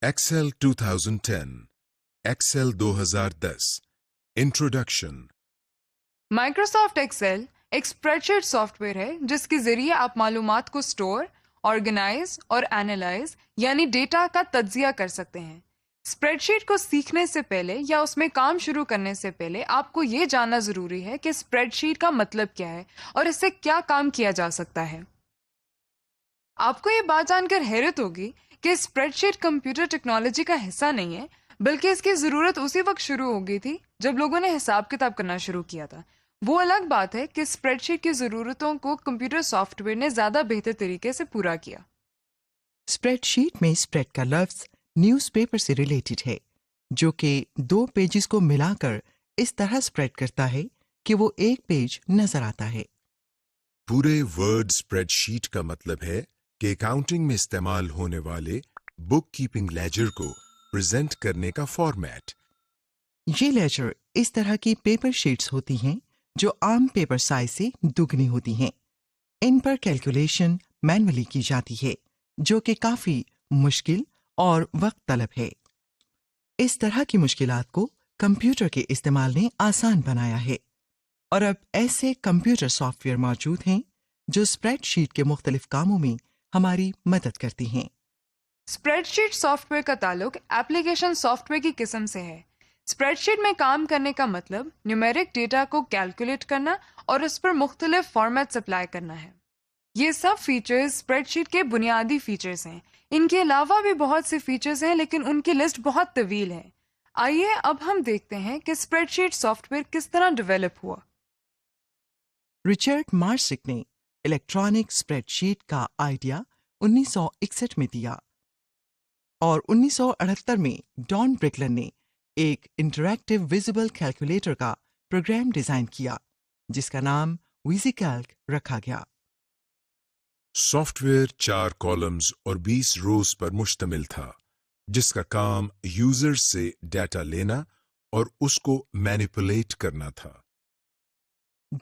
Excel 2010 Excel 2010 Introduction Microsoft Excel ایک spread sheet soft where ہے جس کے ذریعے آپ معلومات کو اسٹور، آرگنائز اور اینالائز یعنی ڈیٹا کا تجزیہ کر سکتے ہیں۔ اسپریڈ شیٹ کو سیکھنے سے پہلے یا اس میں کام شروع کرنے سے پہلے آپ کو یہ جاننا ضروری ہے کہ اسپریڈ شیٹ کا مطلب کیا ہے اور اس سے کیا کام کیا جا سکتا ہے۔ آپ کو یہ بات جان کر حیرت ہوگی کہ اسپریڈ شیٹ کمپیوٹر ٹیکنالوجی کا حصہ نہیں ہے، بلکہ اس کی ضرورت اسی وقت شروع ہو گئی تھی جب لوگوں نے حساب کتاب کرنا شروع کیا تھا۔ وہ الگ بات ہے کہ اسپریڈ شیٹ کی ضرورتوں کو کمپیوٹر سافٹ ویئر نے زیادہ بہتر طریقے سے پورا کیا۔ اسپریڈ شیٹ میں اسپریڈ کا لفظ نیوز پیپر سے ریلیٹڈ ہے، جو کہ 2 پیجز کو ملا کر اس طرح اسپریڈ کرتا ہے کہ وہ ایک پیج نظر آتا ہے۔ پورے ورڈ اسپریڈ شیٹ کا مطلب ہے کہ اکاؤنٹنگ میں استعمال ہونے والے بک کیپنگ لیجر کو پریزنٹ کرنے کا فارمیٹ۔ یہ لیجر اس طرح کی پیپر شیٹس ہوتی ہیں جو عام پیپر سائز سے دگنی ہوتی ہیں۔ ان پر کیلکولیشن مینولی کی جاتی ہے، جو کہ کافی مشکل اور وقت طلب ہے۔ اس طرح کی مشکلات کو کمپیوٹر کے استعمال نے آسان بنایا ہے، اور اب ایسے کمپیوٹر سافٹ ویئر موجود ہیں جو اسپریڈ شیٹ کے مختلف کاموں میں ہماری مدد کرتی ہیں۔ اسپریڈ شیٹ سافٹ ویئر کا تعلق ایپلیکیشن سافٹ ویئر کی قسم سے ہے۔ اسپریڈ شیٹ میں کام کرنے کا مطلب نیومیرک ڈیٹا کو کیلکولیٹ کرنا اور اس پر مختلف فارمیٹس اپلائی کرنا ہے۔ یہ سب فیچرز اسپریڈ شیٹ کے بنیادی فیچرز ہیں۔ ان کے علاوہ بھی بہت سے فیچرز ہیں، لیکن ان کی لسٹ بہت طویل ہے۔ آئیے اب ہم دیکھتے ہیں کہ اسپریڈ شیٹ سافٹ ویئر کس طرح ڈیولپ ہوا۔ رچرڈ مارسک نے الیکٹرانک اسپریڈ شیٹ کا آئیڈیا 1961 میں دیا، اور 1978 میں ڈان برکلن نے ایک انٹریکٹیو ویزیبل کیلکولیٹر کا پروگرام ڈیزائن کیا جس کا نام ویزی کیلک رکھا گیا۔ سافٹ ویئر 4 کالمز اور 20 روز پر مشتمل تھا، جس کا کام یوزر سے ڈیٹا لینا اور اس کو مینیپولیٹ کرنا تھا۔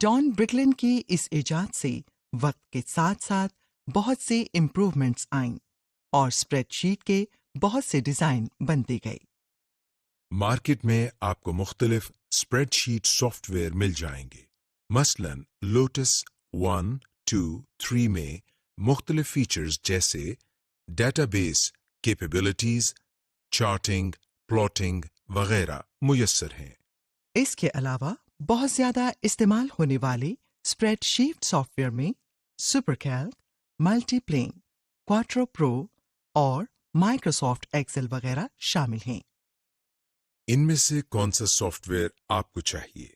ڈان برکلن کی اس ایجاد سے وقت کے ساتھ ساتھ بہت سے امپروومنٹس آئیں، اور اسپریڈ شیٹ کے بہت سے ڈیزائن بنتے گئے۔ مارکیٹ میں آپ کو مختلف اسپریڈ شیٹ سافٹ ویئر مل جائیں گے، مثلا لوٹس 1، 2، 3 میں مختلف فیچرز جیسے data base capabilities, charting, plotting وغیرہ میسر ہیں۔ اس کے علاوہ بہت زیادہ استعمال ہونے والے اسپریڈ شیٹ سافٹ ویئر میں سپر کیلک، ملٹی پلین، کوادرو پرو اور مائکروسافٹ ایکسل وغیرہ شامل ہیں۔ ان میں سے کون سا سافٹ ویئر آپ کو چاہیے،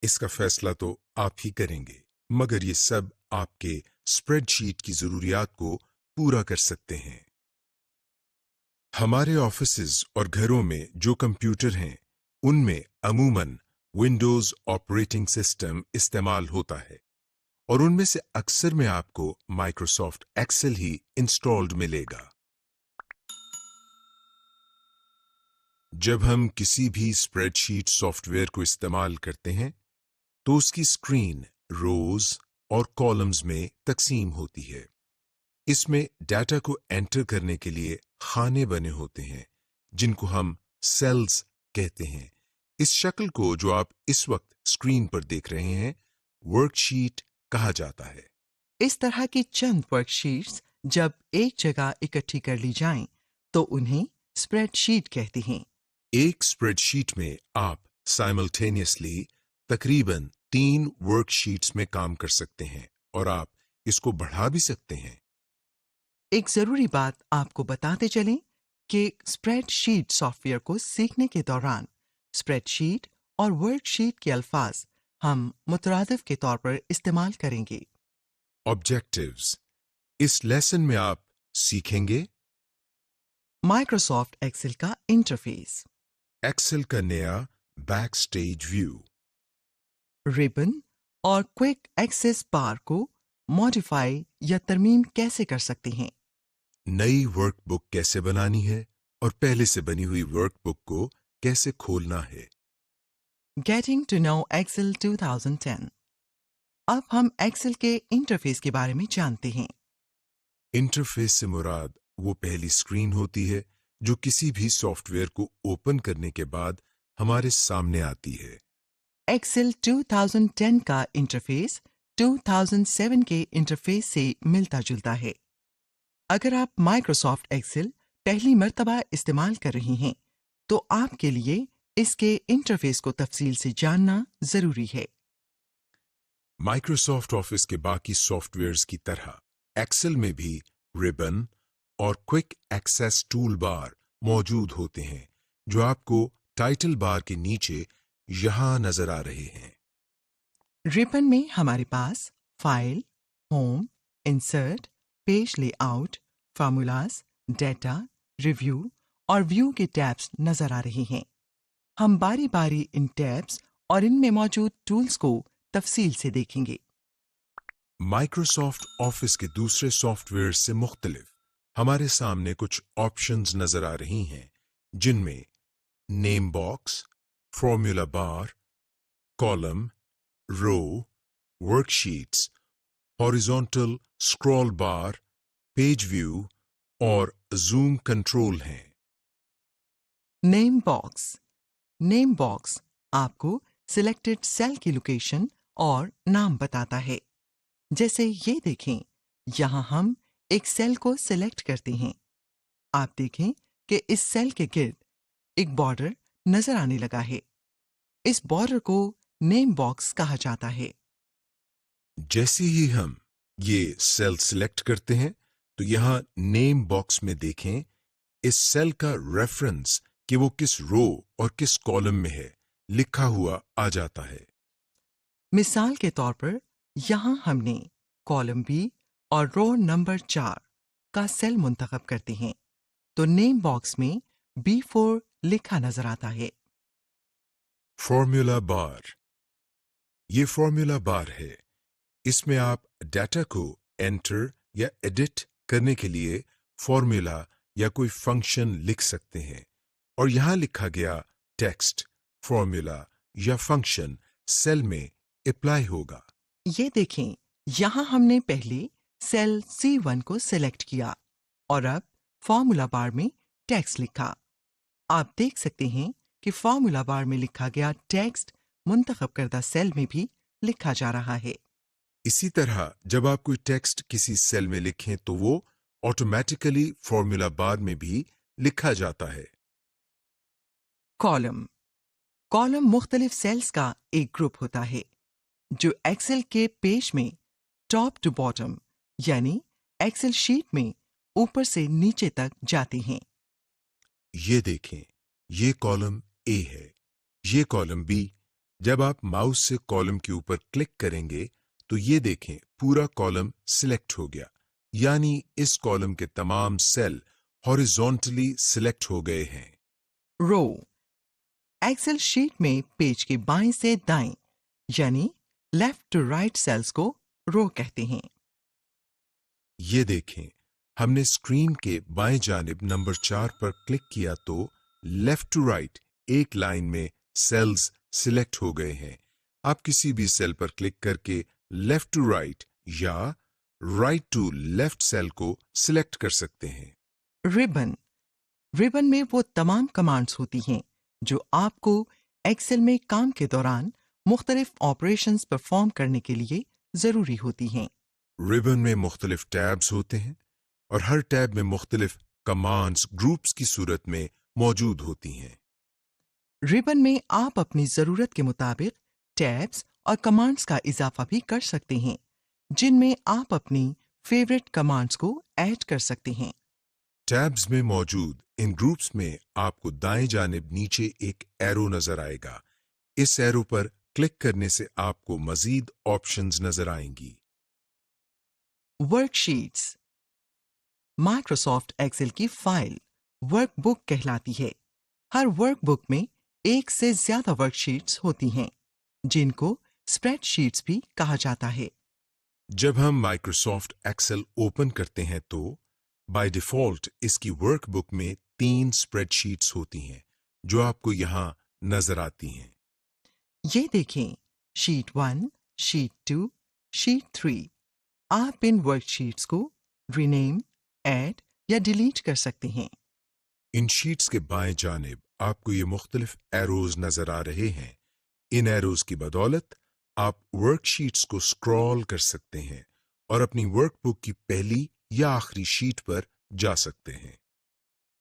اس کا فیصلہ تو آپ ہی کریں گے، مگر یہ سب آپ کے اسپریڈ شیٹ کی ضروریات کو پورا کر سکتے ہیں۔ ہمارے آفیسز اور گھروں میں جو کمپیوٹر ہیں ان میں عموماً ونڈوز آپریٹنگ سسٹم استعمال ہوتا ہے، اور ان میں سے اکثر میں آپ کو مائکروسافٹ ایکسل ہی انسٹالڈ ملے گا۔ جب ہم کسی بھی اسپریڈ شیٹ سافٹ ویئر کو استعمال کرتے ہیں تو اس کی اسکرین روز اور کالمز میں تقسیم ہوتی ہے۔ اس میں ڈیٹا کو انٹر کرنے کے لیے خانے بنے ہوتے ہیں جن کو ہم سیلز کہتے ہیں۔ اس شکل کو جو آپ اس وقت اسکرین پر دیکھ رہے ہیں ورک شیٹ کہا جاتا ہے۔ اس طرح کی چند ورک شیٹس جب ایک جگہ اکٹھی کر لی جائیں تو انہیں اسپریڈ شیٹ کہتے ہیں۔ ایک اسپریڈ شیٹ میں آپ سائملٹینیسلی تقریباً 3 ورک شیٹس میں کام کر سکتے ہیں، اور آپ اس کو بڑھا بھی سکتے ہیں۔ ایک ضروری بات آپ کو بتاتے چلیں کہ اسپریڈ شیٹ سافٹ ویئر کو سیکھنے کے دوران اسپریڈ شیٹ اور ورک شیٹ کے الفاظ ہم مترادف کے طور پر استعمال کریں گے۔ آبجیکٹیوز، اس لیسن میں آپ سیکھیں گے مائکروسافٹ ایکسل کا انٹرفیس، ایکسل کا نیا بیک سٹیج ویو، ربن اور کوئک ایکسس بار کو ماڈیفائی یا ترمیم کیسے کر سکتے ہیں، نئی ورک بک کیسے بنانی ہے اور پہلے سے بنی ہوئی ورک بک کو کیسے کھولنا ہے۔ Getting to know Excel 2010۔ اب ہم ایکسل کے انٹرفیس کے بارے میں جانتے ہیں۔ انٹرفیس سے مراد وہ پہلی اسکرین ہوتی ہے जो किसी भी सॉफ्टवेयर को ओपन करने के बाद हमारे सामने आती है। एक्सेल 2010 का इंटरफेस 2007 के इंटरफेस से मिलता जुलता है। अगर आप माइक्रोसॉफ्ट एक्सेल पहली मर्तबा इस्तेमाल कर रही हैं, तो आपके लिए इसके इंटरफेस को तफसील से जानना जरूरी है। माइक्रोसॉफ्ट ऑफिस के बाकी सॉफ्टवेयर्स की तरह एक्सेल में भी रिबन और क्विक एक्सेस टूल बार मौजूद होते हैं, जो आपको टाइटल बार के नीचे यहां नजर आ रहे हैं। रिबन में हमारे पास file, home, insert, page layout, formulas, data, review और व्यू के टैब्स नजर आ रहे हैं। हम बारी बारी इन टैब्स और इनमें मौजूद टूल्स को तफसील से देखेंगे। माइक्रोसॉफ्ट ऑफिस के दूसरे सॉफ्टवेयर से मुख्तलिफ हमारे सामने कुछ ऑप्शंस नजर आ रही हैं, जिनमें name box, formula bar, column, row, worksheets, horizontal scroll bar, page view और जूम कंट्रोल हैं। नेम बॉक्स आपको सिलेक्टेड सेल की लोकेशन और नाम बताता है। जैसे ये देखें, यहाँ हम एक सेल को सिलेक्ट करते हैं। आप देखें कि इस सेल के गिर्द एक बॉर्डर नजर आने लगा है। इस बॉर्डर को नेम बॉक्स कहा जाता है। जैसे ही हम ये सेल सिलेक्ट करते हैं, तो यहाँ नेम बॉक्स में देखें इस सेल का रेफरेंस कि वो किस रो और किस कॉलम में है लिखा हुआ आ जाता है। मिसाल के तौर पर यहाँ हमने कॉलम बी और रो नंबर 4 का सेल मुंतखब करते हैं, तो नेम बॉक्स में B4 लिखा नजर आता है। फॉर्मूला बार, ये फॉर्मूला बार है। इसमें आप डाटा को एंटर या एडिट करने के लिए फॉर्मूला या कोई फंक्शन लिख सकते हैं, और यहां लिखा गया टेक्स्ट, फॉर्मूला या फंक्शन सेल में अप्लाई होगा। ये देखें, यहाँ हमने पहले सेल C1 को सिलेक्ट किया और अब फॉर्मूला बार में टेक्स्ट लिखा। आप देख सकते हैं कि फॉर्मूला बार में लिखा गया टेक्स्ट मुंतखब करदा सेल में भी लिखा जा रहा है। इसी तरह जब आप कोई टेक्स्ट किसी सेल में लिखें, तो वो ऑटोमेटिकली फॉर्मूला बार में भी लिखा जाता है। कॉलम मुख्तलिफ सेल्स का एक ग्रुप होता है, जो एक्सेल के पेज में टॉप टू बॉटम यानी एक्सेल शीट में ऊपर से नीचे तक जाते हैं। ये देखें, ये कॉलम ए है, ये कॉलम बी। जब आप माउस से कॉलम के ऊपर क्लिक करेंगे, तो ये देखें पूरा कॉलम सिलेक्ट हो गया, यानी इस कॉलम के तमाम सेल हॉरिजॉन्टली सिलेक्ट हो गए हैं। रो, एक्सेल शीट में पेज के बाएं से दाएं यानी लेफ्ट टू राइट सेल्स को रो कहते हैं। ये देखें, हमने स्क्रीन के बाएं जानिब नंबर 4 पर क्लिक किया, तो लेफ्ट टू राइट एक लाइन में सेल्स सिलेक्ट हो गए हैं। आप किसी भी सेल पर क्लिक करके लेफ्ट टू राइट या राइट टू लेफ्ट सेल को सिलेक्ट कर सकते हैं। रिबन में वो तमाम कमांड्स होती हैं जो आपको एक्सेल में काम के दौरान मुख्तलिफ ऑपरेशंस परफॉर्म करने के लिए जरूरी होती हैं। रिबन में मुख्तलिफ टैब्स होते हैं, और हर टैब में मुख्तलिफ कमांड्स ग्रुप्स की सूरत में मौजूद होती हैं। रिबन में आप अपनी जरूरत के मुताबिक टैब्स और कमांड्स का इजाफा भी कर सकते हैं, जिनमें आप अपनी फेवरेट कमांड्स को ऐड कर सकते हैं। टैब्स में मौजूद इन ग्रुप्स में आपको दाएं जानिब नीचे एक एरो नजर आएगा। इस एरो पर क्लिक करने से आपको मजीद ऑप्शंस नजर आएंगी। वर्कशीट्स माइक्रोसॉफ्ट एक्सेल की फाइल वर्कबुक कहलाती है। हर वर्कबुक में एक से ज्यादा वर्कशीट्स होती हैं, जिनको स्प्रेडशीट्स भी कहा जाता है। जब हम माइक्रोसॉफ्ट एक्सेल ओपन करते हैं, तो बाय डिफॉल्ट इसकी वर्कबुक में 3 स्प्रेडशीट्स होती हैं, जो आपको यहां नजर आती हैं। ये देखें, शीट 1, शीट 2, शीट 3। आप इन वर्कशीट्स को रीनेम, ऐड या डिलीट कर सकते हैं। ان شیٹس کے بائیں جانب آپ کو یہ مختلف ایروز نظر آ رہے ہیں۔ ان ایروز کی بدولت آپ ورک شیٹس کو سکرول کر سکتے ہیں اور اپنی ورک بک کی پہلی یا آخری شیٹ پر جا سکتے ہیں۔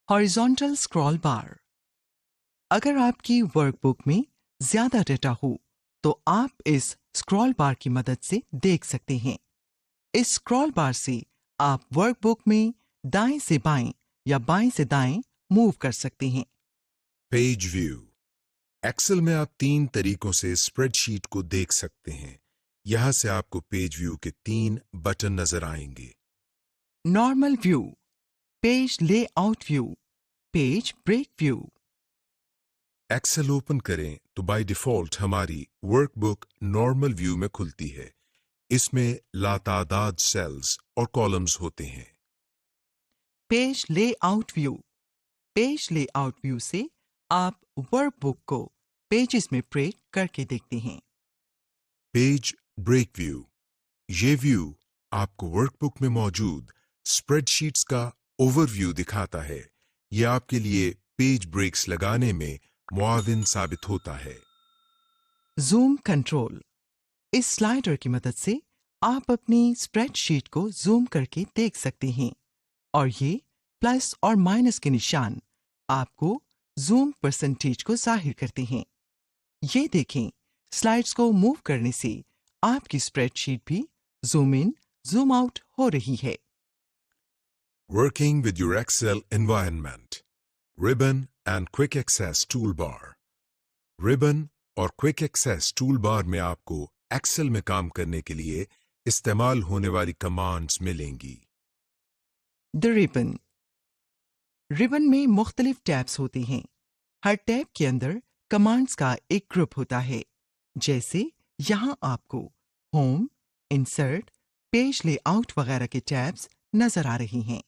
ہاریزونٹل اسکرول بار۔ اگر آپ کی ورک بک میں زیادہ ڈیٹا ہو تو آپ اس اسکرول بار کی مدد سے دیکھ سکتے ہیں۔ اس اسکرول بار سے آپ ورک بک میں دائیں سے بائیں یا بائیں سے دائیں موو کر سکتے ہیں۔ Page view. ایکسل میں آپ 3 طریقوں سے اسپریڈ شیٹ کو دیکھ سکتے ہیں۔ یہاں سے آپ کو پیج ویو کے 3 بٹن نظر آئیں گے۔ Normal view, page layout view, page break view. Excel open کریں تو بائی ڈیفالٹ ہماری ورک بک نارمل ویو میں کھلتی ہے۔ اس میں لاتعداد سیلز اور کالمز ہوتے ہیں۔ Page layout view. Page layout view سے آپ ورک بک کو پیجز میں بریک کر کے دیکھتے ہیں۔ Page break view. یہ ویو آپ کو ورک بک میں موجود اسپریڈ شیٹس کا اوور ویو دکھاتا ہے۔ یہ آپ کے لیے پیج بریکس لگانے میں معاون ثابت ہوتا ہے۔ Zoom control. اس سلائڈر کی مدد سے آپ اپنی اسپریڈ شیٹ کو زوم کر کے دیکھ سکتے ہیں اور یہ پلس اور مائنس کے نشان آپ کو زوم پرسنٹیج کو ظاہر کرتے ہیں۔ یہ دیکھیں، سلائڈز کو موو کرنے سے آپ کی اسپریڈ شیٹ بھی زوم ان زوم آؤٹ ہو رہی ہے۔ Working with your Excel environment. Ribbon and Quick Access Toolbar. Ribbon اور Quick Access Toolbar میں آپ کو ایکسل میں کام کرنے کے لیے استعمال ہونے والی کمانڈز ملیں گی۔ The ribbon۔ ربن میں مختلف ٹیبز ہوتے ہیں۔ ہر ٹیب کے اندر کمانڈز کا ایک گروپ ہوتا ہے، جیسے یہاں آپ کو home, insert, page lay out وغیرہ کے ٹیبز نظر آ رہے ہیں۔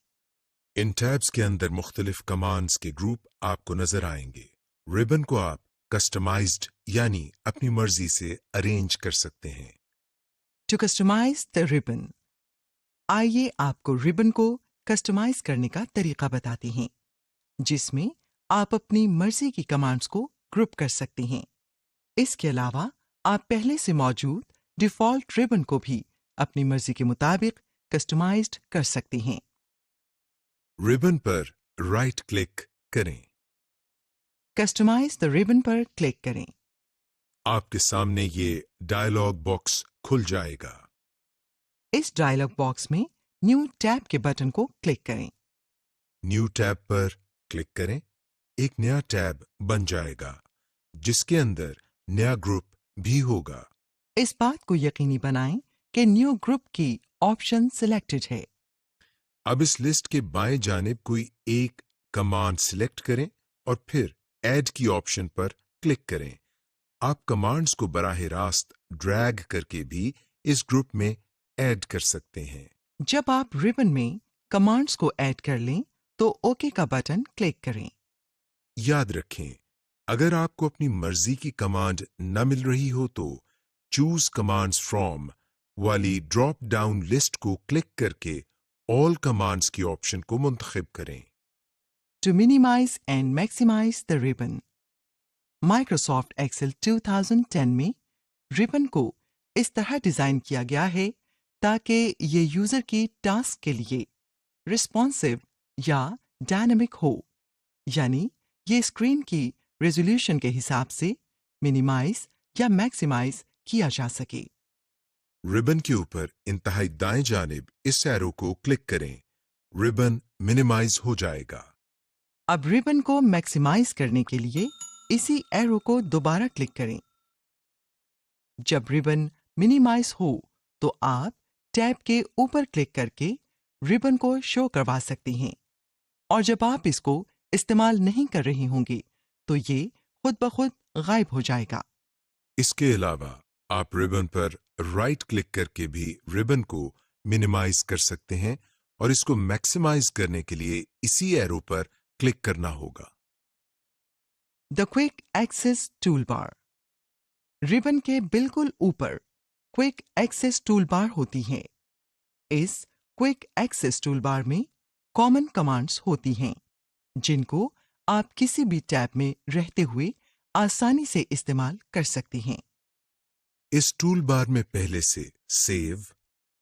ان ٹیبز کے اندر مختلف کمانڈز کے گروپ آپ کو نظر آئیں گے۔ ربن کو آپ کسٹمائزڈ یعنی اپنی مرضی سے ارینج کر سکتے ہیں۔ To customise the ribbon. آئیے آپ کو ربن کو کسٹمائز کرنے کا طریقہ بتاتے ہیں، جس میں آپ اپنی مرضی کی کمانڈز کو گروپ کر سکتے ہیں۔ اس کے علاوہ آپ پہلے سے موجود ڈیفالٹ ربن کو بھی اپنی مرضی کے مطابق کسٹمائزڈ کر سکتے ہیں۔ ربن پر رائٹ کلک کریں۔ Customise the ribbon per click کریں۔ آپ کے سامنے یہ ڈائلاگ باکس کھل جائے گا۔ اس ڈائلاگ باکس میں نیو ٹیب کے بٹن کو کلک کریں۔ نیو ٹیب پر کلک کریں۔ ایک نیا ٹیب بن جائے گا جس کے اندر نیا گروپ بھی ہوگا۔ اس بات کو یقینی بنائیں کہ نیو گروپ کی آپشن سلیکٹڈ ہے۔ اب اس لسٹ کے بائیں جانب کوئی ایک کمانڈ سلیکٹ کریں اور پھر ایڈ کی آپشن پر کلک کریں۔ آپ کمانڈز کو براہ راست ڈریگ کر کے بھی اس گروپ میں ایڈ کر سکتے ہیں۔ جب آپ ربن میں کمانڈز کو ایڈ کر لیں تو اوکے کا بٹن کلک کریں۔ یاد رکھیں، اگر آپ کو اپنی مرضی کی کمانڈ نہ مل رہی ہو تو چوز کمانڈز فرام والی ڈراپ ڈاؤن لسٹ کو کلک کر کے آل کمانڈز کی آپشن کو منتخب کریں۔ To minimise and maximise the ribbon. Microsoft Excel 2010 میں ربن کو اس طرح ڈیزائن کیا گیا ہے تاکہ یہ یوزر کی ٹاسک کے لیے رسپانسو یا ڈائنامک ہو، یعنی یہ اسکرین کی ریزولوشن کے حساب سے منیمائز یا میکسیمائز کیا جا سکے۔ ربن کے اوپر انتہائی دائیں جانب اس ایرو کو کلک کریں۔ ربن منیمائز ہو جائے گا۔ اب ربن کو میکسیمائز کرنے کے لیے اسی ایرو کو دوبارہ کلک کریں۔ جب ربن منیمائز ہو تو آپ ٹیب کے اوپر کلک کر کے ربن کو شو کروا سکتے ہیں، اور جب آپ اس کو استعمال نہیں کر رہے ہوں گے تو یہ خود بخود غائب ہو جائے گا۔ اس کے علاوہ آپ ربن پر رائٹ کلک کر کے بھی ربن کو منیمائز کر سکتے ہیں اور اس کو میکسیمائز کرنے کے لیے اسی ایرو پر کلک کرنا ہوگا۔ دا کوئک ایکسس ٹول بار۔ ربن کے بالکل اوپر کوئک ایکسس ٹول بار ہوتی ہے۔ اس کوئک ایکسس ٹول بار میں کامن کمانڈز ہوتی ہیں۔ جن کو آپ کسی بھی ٹیب میں رہتے ہوئے آسانی سے استعمال کر سکتے ہیں۔ اس ٹول بار میں پہلے سے سیو،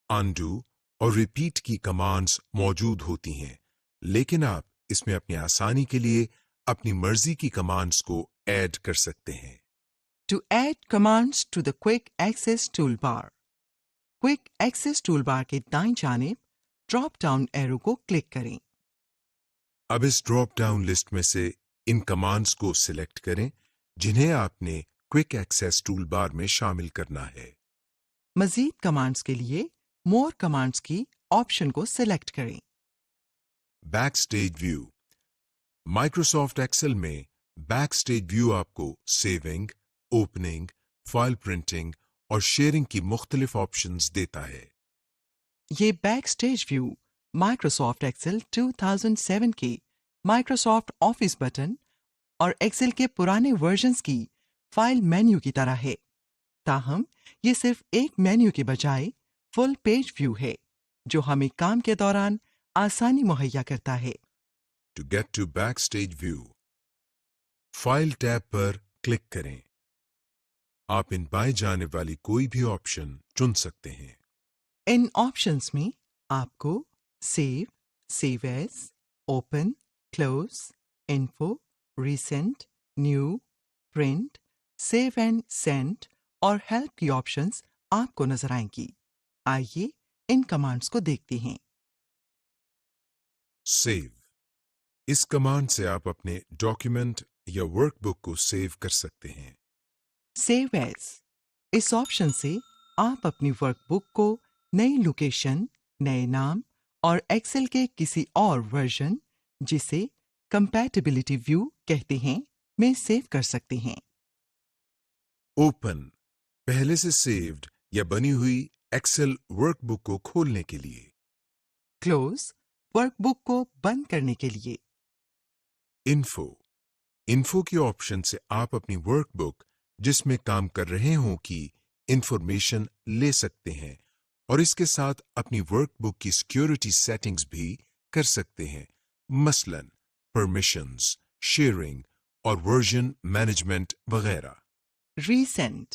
انڈو اور ریپیٹ کی کمانڈز موجود ہوتی ہیں، لیکن آپ اس میں اپنی آسانی کے لیے اپنی مرضی کی کمانڈز کو ایڈ کر سکتے ہیں۔ To add commands to the Quick Access toolbar. Quick Access toolbar کے دائیں جانب ڈراپ ڈاؤن ایرو کو کلک کریں۔ اب اس ڈراپ ڈاؤن لسٹ میں سے ان کمانڈز کو سلیکٹ کریں جنہیں آپ نے کوئک ایکسیس ٹول بار میں شامل کرنا ہے۔ مزید کمانڈز کے لیے مور کمانڈز کی آپشن کو سلیکٹ کریں۔ Backstage view. Microsoft Excel میں بیک سٹیج ویو آپ کو سیونگ، اوپننگ، فائل پرنٹنگ اور شیئرنگ کی مختلف آپشنز دیتا ہے۔ یہ backstage view Microsoft Excel 2007 کے مائکروسافٹ آفس بٹن اور ایکسل کے پرانے ورژنز کی فائل مینیو کی طرح ہے، تاہم یہ صرف ایک مینیو کے بجائے فل پیج ویو ہے جو ہمیں کام کے دوران آسانی مہیا کرتا ہے۔ To get to backstage view, file tab پر کلک کریں۔ آپ ان بائیں جانب والی کوئی بھی آپشن چن سکتے ہیں۔ ان آپشنز میں آپ کو save, save as, open, close, info, recent, new, print, save and send اور ہیلپ کی آپشنز آپ کو نظر آئیں گی۔ آئیے ان کمانڈز کو دیکھتے ہیں۔ سیو، اس کمانڈ سے آپ اپنے ڈاکیومنٹ یا ورک بک کو سیو کر سکتے ہیں۔ سیو ایز، اس آپشن سے آپ اپنی ورک بک کو نئی لوکیشن، نئے نام اور ایکسل کے کسی اور ورژن جسے کمپیٹیبلٹی ویو کہتے ہیں میں سیو کر سکتے ہیں۔ اوپن، پہلے سے سیوڈ یا بنی ہوئی ایکسل ورک بک کو کھولنے کے لیے۔ کلوز، ورک بک کو بند کرنے کے لیے۔ انفو، انفو کی آپشن سے آپ اپنی ورک بک جس میں کام کر رہے ہوں کی انفارمیشن لے سکتے ہیں اور اس کے ساتھ اپنی ورک بک کی سیکیورٹی سیٹنگز بھی کر سکتے ہیں، مثلا پرمیشنز، شیئرنگ اور ورژن مینجمنٹ وغیرہ۔ ریسینٹ،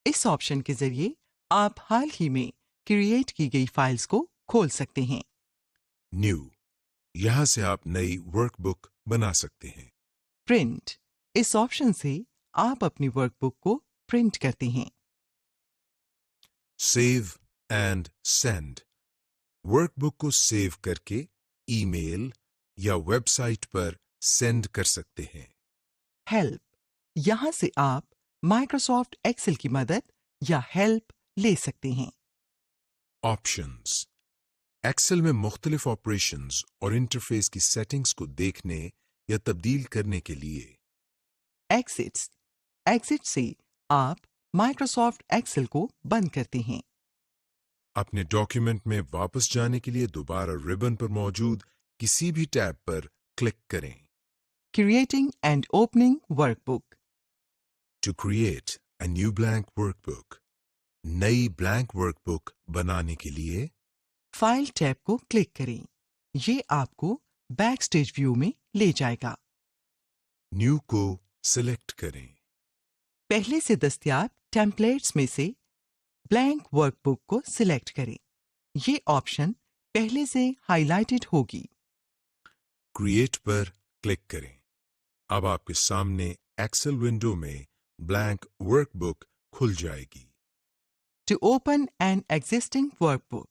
اس آپشن کے ذریعے آپ حال ہی میں کریٹ کی گئی فائلز کو کھول سکتے ہیں۔ نیو، یہاں سے آپ نئی ورک بک بنا سکتے ہیں۔ پرنٹ، اس آپشن سے آپ اپنی ورک بک کو پرنٹ کرتے ہیں۔ سیو اینڈ سینڈ، ورک بک کو سیو کر کے ای میل یا ویب سائٹ پر سینڈ کر سکتے ہیں۔ ہیلپ، یہاں سے آپ مائکروسافٹ ایکسل کی مدد یا ہیلپ لے سکتے ہیں۔ آپشنز، ایکسل میں مختلف آپریشنز اور انٹرفیس کی سیٹنگز کو دیکھنے یا تبدیل کرنے کے لیے۔ ایکسٹس، ایکسٹ سے آپ مائکروسافٹ ایکسل کو بند کرتے ہیں۔ اپنے ڈاکیومنٹ میں واپس جانے کے لیے دوبارہ ربن پر موجود کسی بھی ٹیب پر کلک کریں۔ Creating and opening workbook, to create a new blank workbook, نئی بلینک ورک بک بنانے کے لیے فائل ٹیب کو کلک کریں۔ یہ آپ کو بیک سٹیج ویو میں لے جائے گا۔ نیو کو سلیکٹ کریں۔ پہلے سے دستیاب ٹیمپلیٹس میں سے بلینک ورک بک کو سلیکٹ کریں۔ یہ آپشن پہلے سے ہائی لائٹڈ ہوگی۔ کریٹ پر کلک کریں۔ اب آپ کے سامنے ایکسل ونڈو میں بلینک ورک بک کھل جائے گی۔ To open an existing workbook,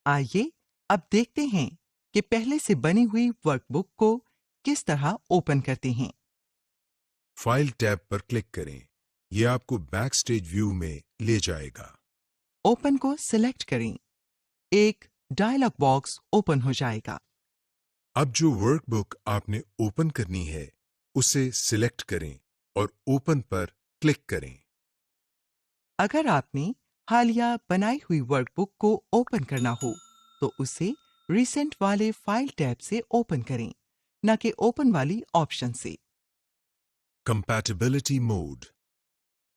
آئیے اب دیکھتے ہیں کہ پہلے سے بنی ہوئی ورک بک کو کس طرح اوپن کرتے ہیں۔ فائل ٹیب پر کلک کریں، یہ آپ کو بیک سٹیج ویو میں لے جائے گا۔ اوپن کو سلیکٹ کریں، ایک ڈائلاگ باکس اوپن ہو جائے گا۔ اب جو ورک بک آپ نے اوپن کرنی ہے اسے سلیکٹ کریں اور اوپن پر کلک کریں۔ اگر آپ نے حالیہ بنائی ہوئی ورک بک کو اوپن کرنا ہو تو اسے ریسنٹ والے فائل ٹیب سے اوپن کریں، نہ کہ اوپن والی آپشن سے۔ کمپیٹیبلٹی موڈ،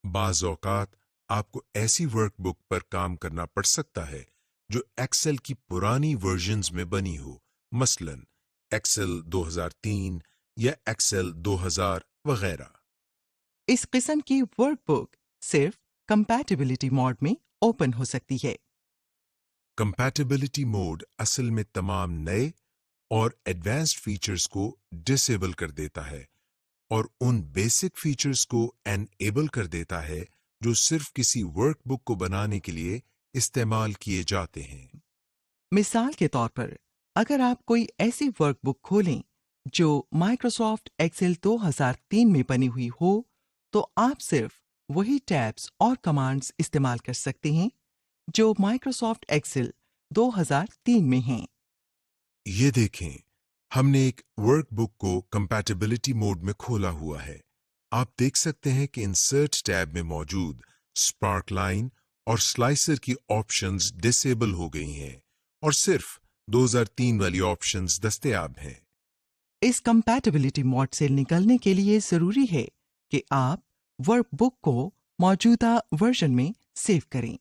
بعض اوقات آپ کو ایسی ورک بک پر کام کرنا پڑ سکتا ہے جو ایکسل کی پرانی ورژنز میں بنی ہو، مثلا एक्सेल 2003 या एक्सेल 2000 वगैरह। इस किस्म की वर्कबुक सिर्फ कंपैटिबिलिटी मोड में ओपन हो सकती है। कंपैटिबिलिटी मोड असल में तमाम नए और एडवांस्ड फीचर्स को डिसेबल कर देता है और उन बेसिक फीचर्स को एनेबल कर देता है जो सिर्फ किसी वर्कबुक को बनाने के लिए इस्तेमाल किए जाते हैं। मिसाल के तौर पर, अगर आप कोई ऐसी वर्कबुक खोलें जो माइक्रोसॉफ्ट एक्सेल 2003 में बनी हुई हो, तो आप सिर्फ वही टैब्स और कमांड्स इस्तेमाल कर सकते हैं जो माइक्रोसॉफ्ट एक्सेल 2003 में हैं। ये देखें, हमने एक वर्कबुक को कंपैटिबिलिटी मोड में खोला हुआ है। आप देख सकते हैं कि इंसर्ट टैब में मौजूद स्पार्क लाइन और स्लाइसर की ऑप्शंस डिसेबल हो गई हैं और सिर्फ 2003 वाली ऑप्शंस दस्तयाब हैं। इस कंपैटिबिलिटी मोड से निकलने के लिए जरूरी है कि आप वर्कबुक को मौजूदा वर्जन में सेव करें,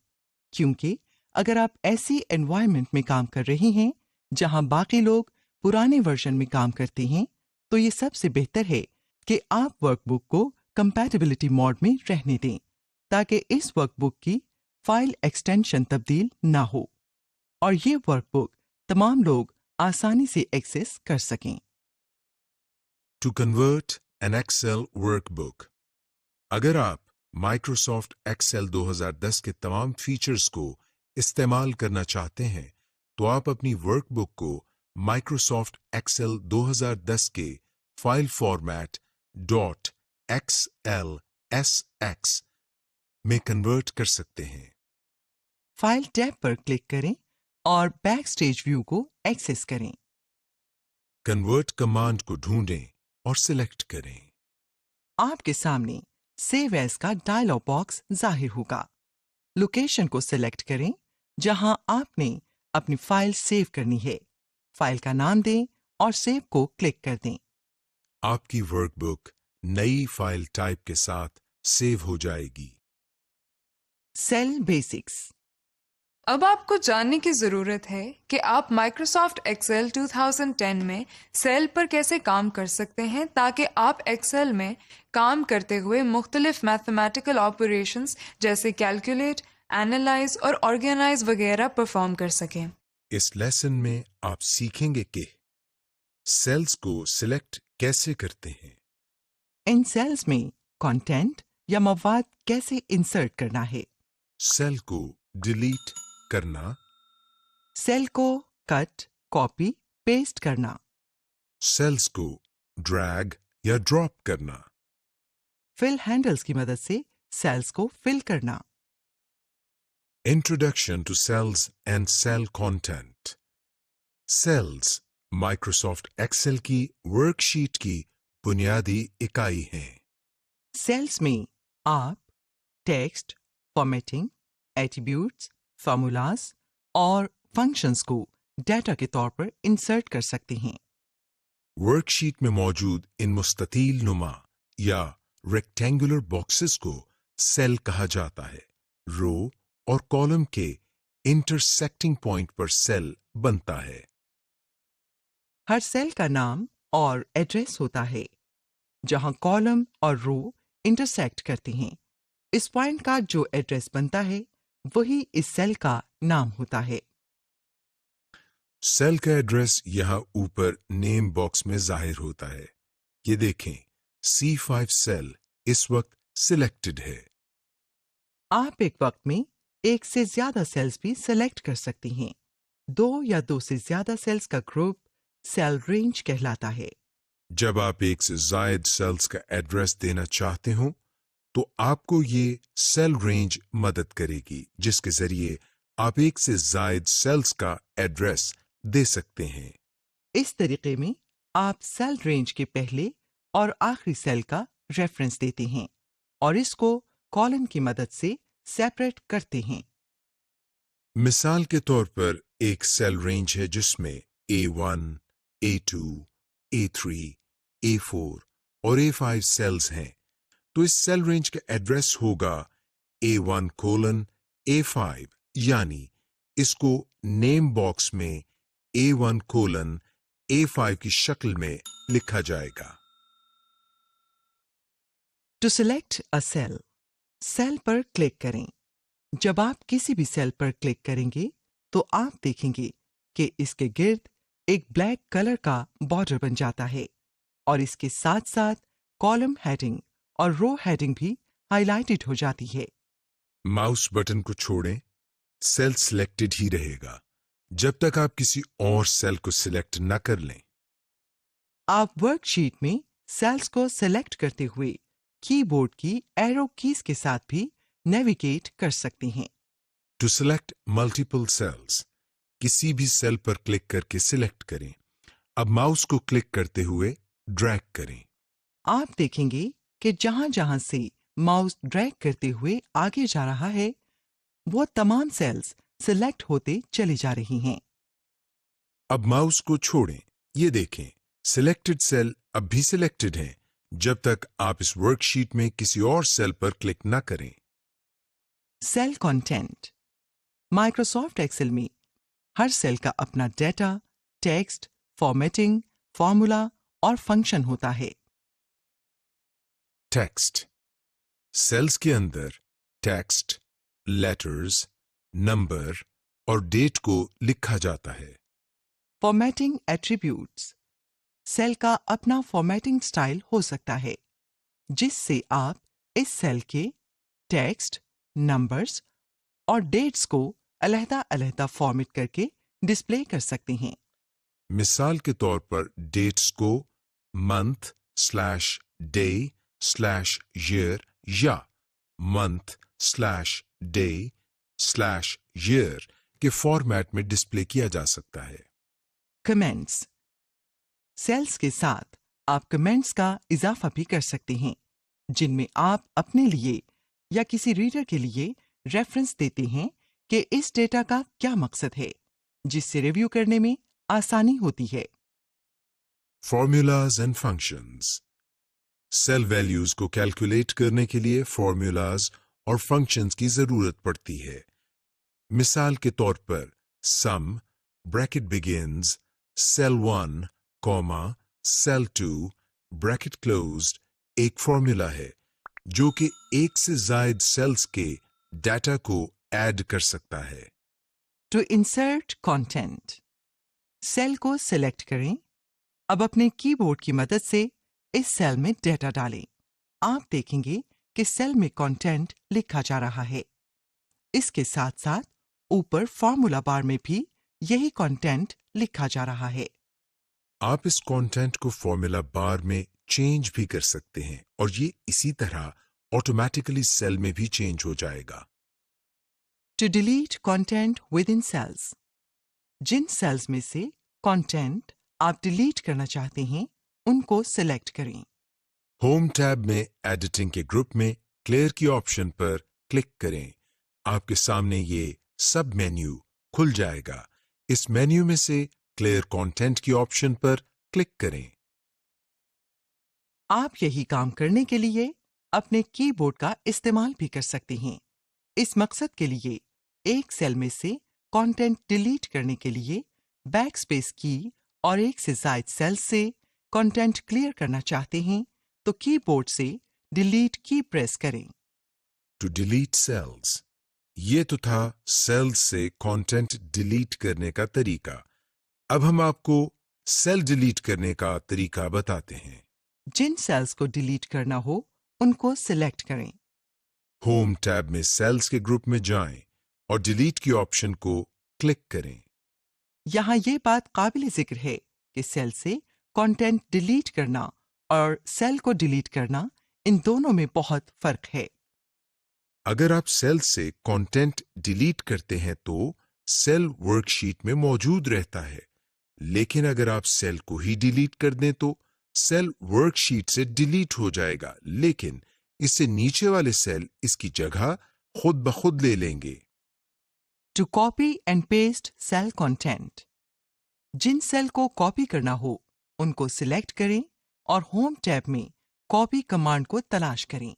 क्योंकि अगर आप ऐसी एनवायरनमेंट में काम कर रहे हैं जहां बाकी लोग पुराने वर्जन में काम करते हैं, तो ये सबसे बेहतर है कि आप वर्कबुक को कंपैटिबिलिटी मोड में रहने दें ताकि इस वर्कबुक की फाइल एक्सटेंशन तब्दील ना हो और ये वर्कबुक तमाम लोग आसानी से एक्सेस कर सकें। To convert an Excel workbook, अगर आप Microsoft Excel 2010 के तमाम फीचर्स को इस्तेमाल करना चाहते हैं, तो आप अपनी वर्कबुक को Microsoft Excel 2010 के फाइल फॉर्मेट .xlsx में कन्वर्ट कर सकते हैं। फाइल टैब पर क्लिक करें और बैकस्टेज व्यू को एक्सेस करें। कन्वर्ट कमांड को ढूंढें और सिलेक्ट करें। आपके सामने सेव एज का डायलॉग बॉक्स जाहिर होगा। लोकेशन को सिलेक्ट करें जहां आपने अपनी फाइल सेव करनी है। फाइल का नाम दें और सेव को क्लिक कर दें। आपकी वर्कबुक नई फाइल टाइप के साथ सेव हो जाएगी। Cell basics. अब आपको जानने की ज़रूरत है कि आप माइक्रोसॉफ्ट एक्सेल 2010 में सेल पर कैसे काम कर सकते हैं ताकि आप एक्सेल में काम करते हुए मुख्तलिफ मैथमेटिकल ऑपरेशंस जैसे कैलकुलेट, एनालाइज और ऑर्गेनाइज वगैरह परफॉर्म कर सकें। इस लेसन में आप सीखेंगे कि सेल्स को सिलेक्ट कैसे करते हैं, इन सेल्स में कंटेंट या मवाद कैसे इंसर्ट करना है, सेल को डिलीट करना, सेल को कट, कॉपी, पेस्ट करना, सेल्स को ड्रैग या ड्रॉप करना, फिल हैंडल्स की मदद से सेल्स को फिल करना। Introduction to cells and cell content. Cells Microsoft Excel की वर्कशीट की बुनियादी इकाई हैं। सेल्स में आप टेक्स्ट, फॉर्मेटिंग, एट्रीब्यूट्स, फार्मूलाज और फंक्शंस को डेटा के तौर पर इंसर्ट कर सकते हैं। वर्कशीट में मौजूद इन मुस्ततील नुमा या रेक्टेंगुलर बॉक्सेस को सेल कहा जाता है। रो और कॉलम के इंटरसेक्टिंग पॉइंट पर सेल बनता है। हर सेल का नाम और एड्रेस होता है जहां कॉलम और रो इंटरसेक्ट करते हैं। इस पॉइंट का जो एड्रेस बनता है वही इस सेल का नाम होता है। सेल का एड्रेस यहां ऊपर नेम बॉक्स में जाहिर होता है। ये देखें, C5 सेल इस वक्त सिलेक्टेड है। आप एक वक्त में एक से ज्यादा सेल्स भी सिलेक्ट कर सकते हैं। दो या दो से ज्यादा सेल्स का ग्रुप सेल रेंज कहलाता है। जब आप एक से जायद सेल्स का एड्रेस देना चाहते हो, तो आपको ये सेल रेंज मदद करेगी, जिसके जरिए आप एक से जायद सेल्स का एड्रेस दे सकते हैं। इस तरीके में आप सेल रेंज के पहले और आखिरी सेल का रेफरेंस देते हैं और इसको कॉलम की मदद से सेपरेट करते हैं। मिसाल के तौर पर एक सेल रेंज है जिसमें A1, A2, A3, A4 और A5 सेल्स हैं, तो इस सेल रेंज का एड्रेस होगा A1:A5, यानी इसको नेम बॉक्स में A1:A5 A5 की शक्ल में लिखा जाएगा। To select a cell, cell पर क्लिक करें। जब आप किसी भी सेल पर क्लिक करेंगे तो आप देखेंगे कि इसके गिर्द एक ब्लैक कलर का बॉर्डर बन जाता है और इसके साथ साथ कॉलम हेडिंग और रो हेडिंग भी हाईलाइटेड हो जाती है। माउस बटन को छोड़ें, सेल सिलेक्टेड ही रहेगा जब तक आप किसी और सेल को सिलेक्ट न कर लें। आप वर्कशीट में सेल्स को सेलेक्ट करते हुए कीबोर्ड की एरो कीज के साथ भी नेविगेट कर सकते हैं। टू सेलेक्ट मल्टीपल सेल्स, किसी भी सेल पर क्लिक करके सिलेक्ट करें। अब माउस को क्लिक करते हुए ड्रैग करें। आप देखेंगे कि जहां जहां से माउस ड्रैग करते हुए आगे जा रहा है वो तमाम सेल्स सिलेक्ट होते चली जा रही हैं। अब माउस को छोड़ें। ये देखें, सिलेक्टेड सेल अब भी सिलेक्टेड हैं जब तक आप इस वर्कशीट में किसी और सेल पर क्लिक न करें। Cell content. माइक्रोसॉफ्ट एक्सेल में हर सेल का अपना डेटा, टेक्स्ट, फॉर्मेटिंग, फॉर्मूला और फंक्शन होता है। टेक्स्ट, सेल्स के अंदर टेक्स्ट, लेटर्स, नंबर और डेट को लिखा जाता है। Formatting attributes. सेल का अपना फॉर्मेटिंग स्टाइल हो सकता है जिससे आप इस सेल के टेक्स्ट, नंबर्स और डेट्स को अलग-अलग फॉर्मेट करके डिस्प्ले कर सकते हैं। मिसाल के तौर पर डेट्स को month slash day slash year या month slash day slash year के फॉर्मेट में डिस्प्ले किया जा सकता है। कमेंट्स। सेल्स के साथ आप कमेंट्स का इजाफा भी कर सकते हैं जिनमें आप अपने लिए या किसी रीडर के लिए रेफरेंस देते हैं कि इस डेटा का क्या मकसद है, जिससे रिव्यू करने में आसानी होती है। Formulas and functions. Cell values को कैलकुलेट करने के लिए फॉर्मूलाज और फंक्शंस की जरूरत पड़ती है। मिसाल के तौर पर sum, bracket begins, cell 1, comma, cell 2, bracket closed एक फॉर्मूला है जो कि एक से ज्यादा सेल्स के डाटा को ऐड कर सकता है। To insert content. सेल को सिलेक्ट करें। अब अपने कीबोर्ड की मदद से इस सेल में डेटा डालें। आप देखेंगे कि सेल में कंटेंट लिखा जा रहा है। इसके साथ साथ ऊपर फॉर्मूला बार में भी यही कंटेंट लिखा जा रहा है। आप इस कंटेंट को फॉर्मूला बार में चेंज भी कर सकते हैं और ये इसी तरह ऑटोमेटिकली सेल में भी चेंज हो जाएगा। To delete content within cells. जिन सेल्स में से कंटेंट आप डिलीट करना चाहते हैं उनको सिलेक्ट करें। होम टैब में एडिटिंग के ग्रुप में क्लियर की ऑप्शन पर क्लिक करें। आपके सामने ये सब मेन्यू खुल जाएगा। इस मेन्यू में से क्लियर कंटेंट की ऑप्शन पर क्लिक करें। आप यही काम करने के लिए अपने कीबोर्ड का इस्तेमाल भी कर सकते हैं। इस मकसद के लिए एक सेल में से कंटेंट डिलीट करने के लिए बैक स्पेस की और एक से ज्यादा सेल से कंटेंट क्लियर करना चाहते हैं तो कीबोर्ड से डिलीट की प्रेस करें। To delete cells. ये तो था सेल्स से कंटेंट डिलीट करने का तरीका। अब हम आपको सेल डिलीट करने का तरीका बताते हैं। जिन सेल्स को डिलीट करना हो उनको सिलेक्ट करें। होम टैब में सेल्स के ग्रुप में जाएं और डिलीट की ऑप्शन को क्लिक करें। यहाँ ये बात काबिल जिक्र है कि सेल से कंटेंट डिलीट करना और सेल को डिलीट करना इन दोनों में बहुत फर्क है। अगर आप सेल से कंटेंट डिलीट करते हैं तो सेल वर्कशीट में मौजूद रहता है, लेकिन अगर आप सेल को ही डिलीट कर दें तो सेल वर्कशीट से डिलीट हो जाएगा, लेकिन इससे नीचे वाले सेल इसकी जगह खुद ब खुद ले लेंगे। To copy and paste cell content. जिन सेल को कॉपी करना हो उनको सिलेक्ट करें और होम टैब में कॉपी कमांड को तलाश करें।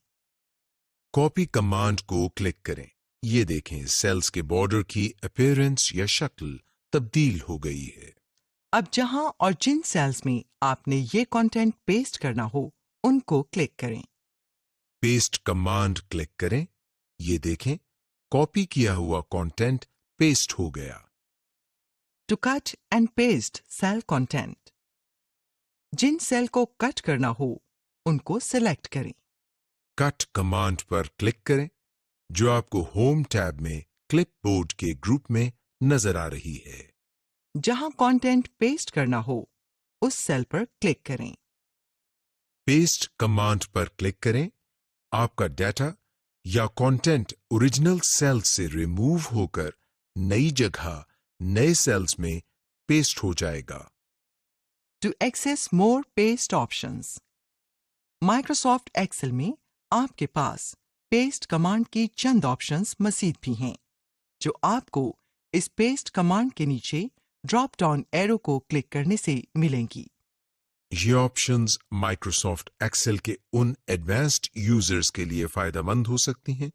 कॉपी कमांड को क्लिक करें। ये देखें सेल्स के बॉर्डर की अपीयरेंस या शक्ल तब्दील हो गई है। اب جہاں اور جن سیلز میں آپ نے یہ کانٹینٹ پیسٹ کرنا ہو ان کو کلک کریں. پیسٹ کمانڈ کلک کریں. یہ دیکھیں کاپی کیا ہوا کانٹینٹ پیسٹ ہو گیا. To cut and paste cell content. جن سیل کو کٹ کرنا ہو ان کو سلیکٹ کریں. کٹ کمانڈ پر کلک کریں جو آپ کو ہوم ٹیب میں کلپ بورڈ کے گروپ میں نظر آ رہی ہے. جہاں کانٹینٹ پیسٹ کرنا ہو اس سیل پر کلک کریں. پیسٹ کمانڈ پر کلک کریں. آپ کا ڈیٹا یا کانٹینٹ اوریجنل سیل سے ریموو ہو کر نئی جگہ نئے سیلز میں پیسٹ ہو جائے گا. To access more paste options. Microsoft Excel میں آپ کے پاس پیسٹ کمانڈ کی چند آپشنز مزید بھی ہیں جو آپ کو اس پیسٹ کمانڈ کے نیچے ڈراپ ڈاؤن ایرو کو کلک کرنے سے ملیں گی. یہ آپشنز مائکروسافٹ ایکسل کے ان ایڈوانسڈ یوزرز کے لیے فائدہ مند ہو سکتی ہیں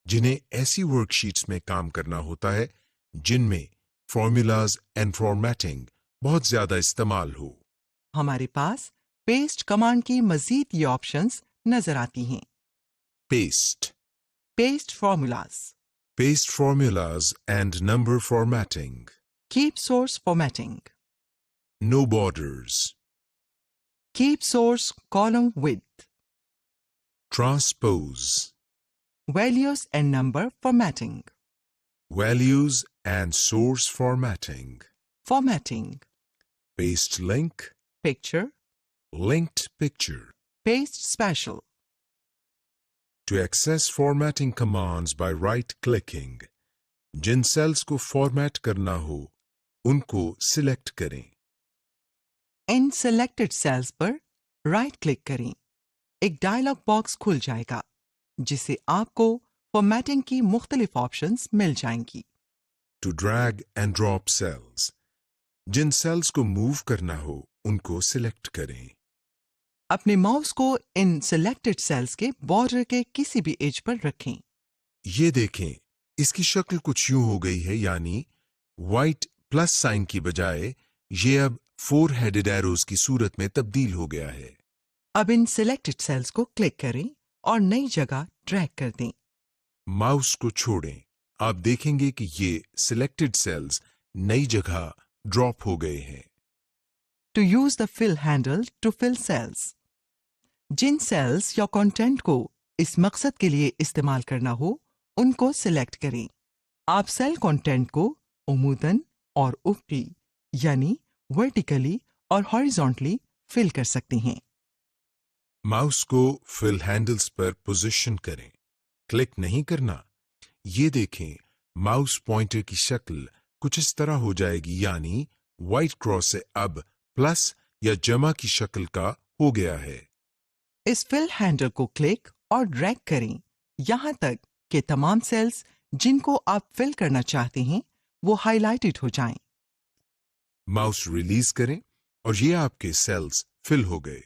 جنہیں ایسی ورک شیٹس میں کام کرنا ہوتا ہے جن میں فارمولاز اینڈ فارمیٹنگ بہت زیادہ استعمال ہو. ہمارے پاس پیسٹ کمانڈ کی مزید یہ آپشنز نظر آتی ہیں. Paste paste formulas. Paste formulas and number formatting. Keep source formatting. No borders. Keep source column width. Transpose. values and number formatting. Values and source formatting. Formatting. Paste link. Picture. Linked picture. Paste special. To access formatting commands by right-clicking, جن sales کو format کرنا ہو ان کو select کریں. ان selected cells پر right click کریں. ایک dialogue box کھل جائے گا جس سے آپ کو فارمیٹنگ کی مختلف آپشنز مل جائیں گی. To drag and drop cells, جن سیلز کو موو کرنا ہو ان کو سلیکٹ کریں. اپنے ماؤس کو ان selected cells کے بارڈر کے کسی بھی ایج پر رکھیں. یہ دیکھیں اس کی شکل کچھ یوں ہو گئی ہے، یعنی وائٹ پلس سائن کی بجائے یہ اب 4 headed arrows کی صورت میں تبدیل ہو گیا ہے. اب ان selected cells کو کلک کریں اور نئی جگہ ڈریگ کر دیں. ماؤس کو چھوڑیں. آپ دیکھیں گے کہ یہ سلیکٹڈ سیلز نئی جگہ ڈراپ ہو گئے ہیں. To use the fill handle to fill cells. جن سیلز یا کانٹینٹ کو اس مقصد کے لیے استعمال کرنا ہو ان کو سلیکٹ کریں. آپ سیل کانٹینٹ کو عموداً اور افقی یعنی ورٹیکلی اور ہاریزونٹلی فل کر سکتے ہیں. ماؤس کو فل ہینڈلز پر پوزیشن کریں. کلک نہیں کرنا. یہ دیکھیں ماؤس پوائنٹر کی شکل کچھ اس طرح ہو جائے گی، یعنی وائٹ کراس سے اب پلس یا جمع کی شکل کا ہو گیا ہے. اس فل ہینڈل کو کلک اور ڈریگ کریں یہاں تک کہ تمام سیلز جن کو آپ فل کرنا چاہتے ہیں وہ ہائی لائٹڈ ہو جائیں. ماؤس ریلیز کریں اور یہ آپ کے سیلز فل ہو گئے.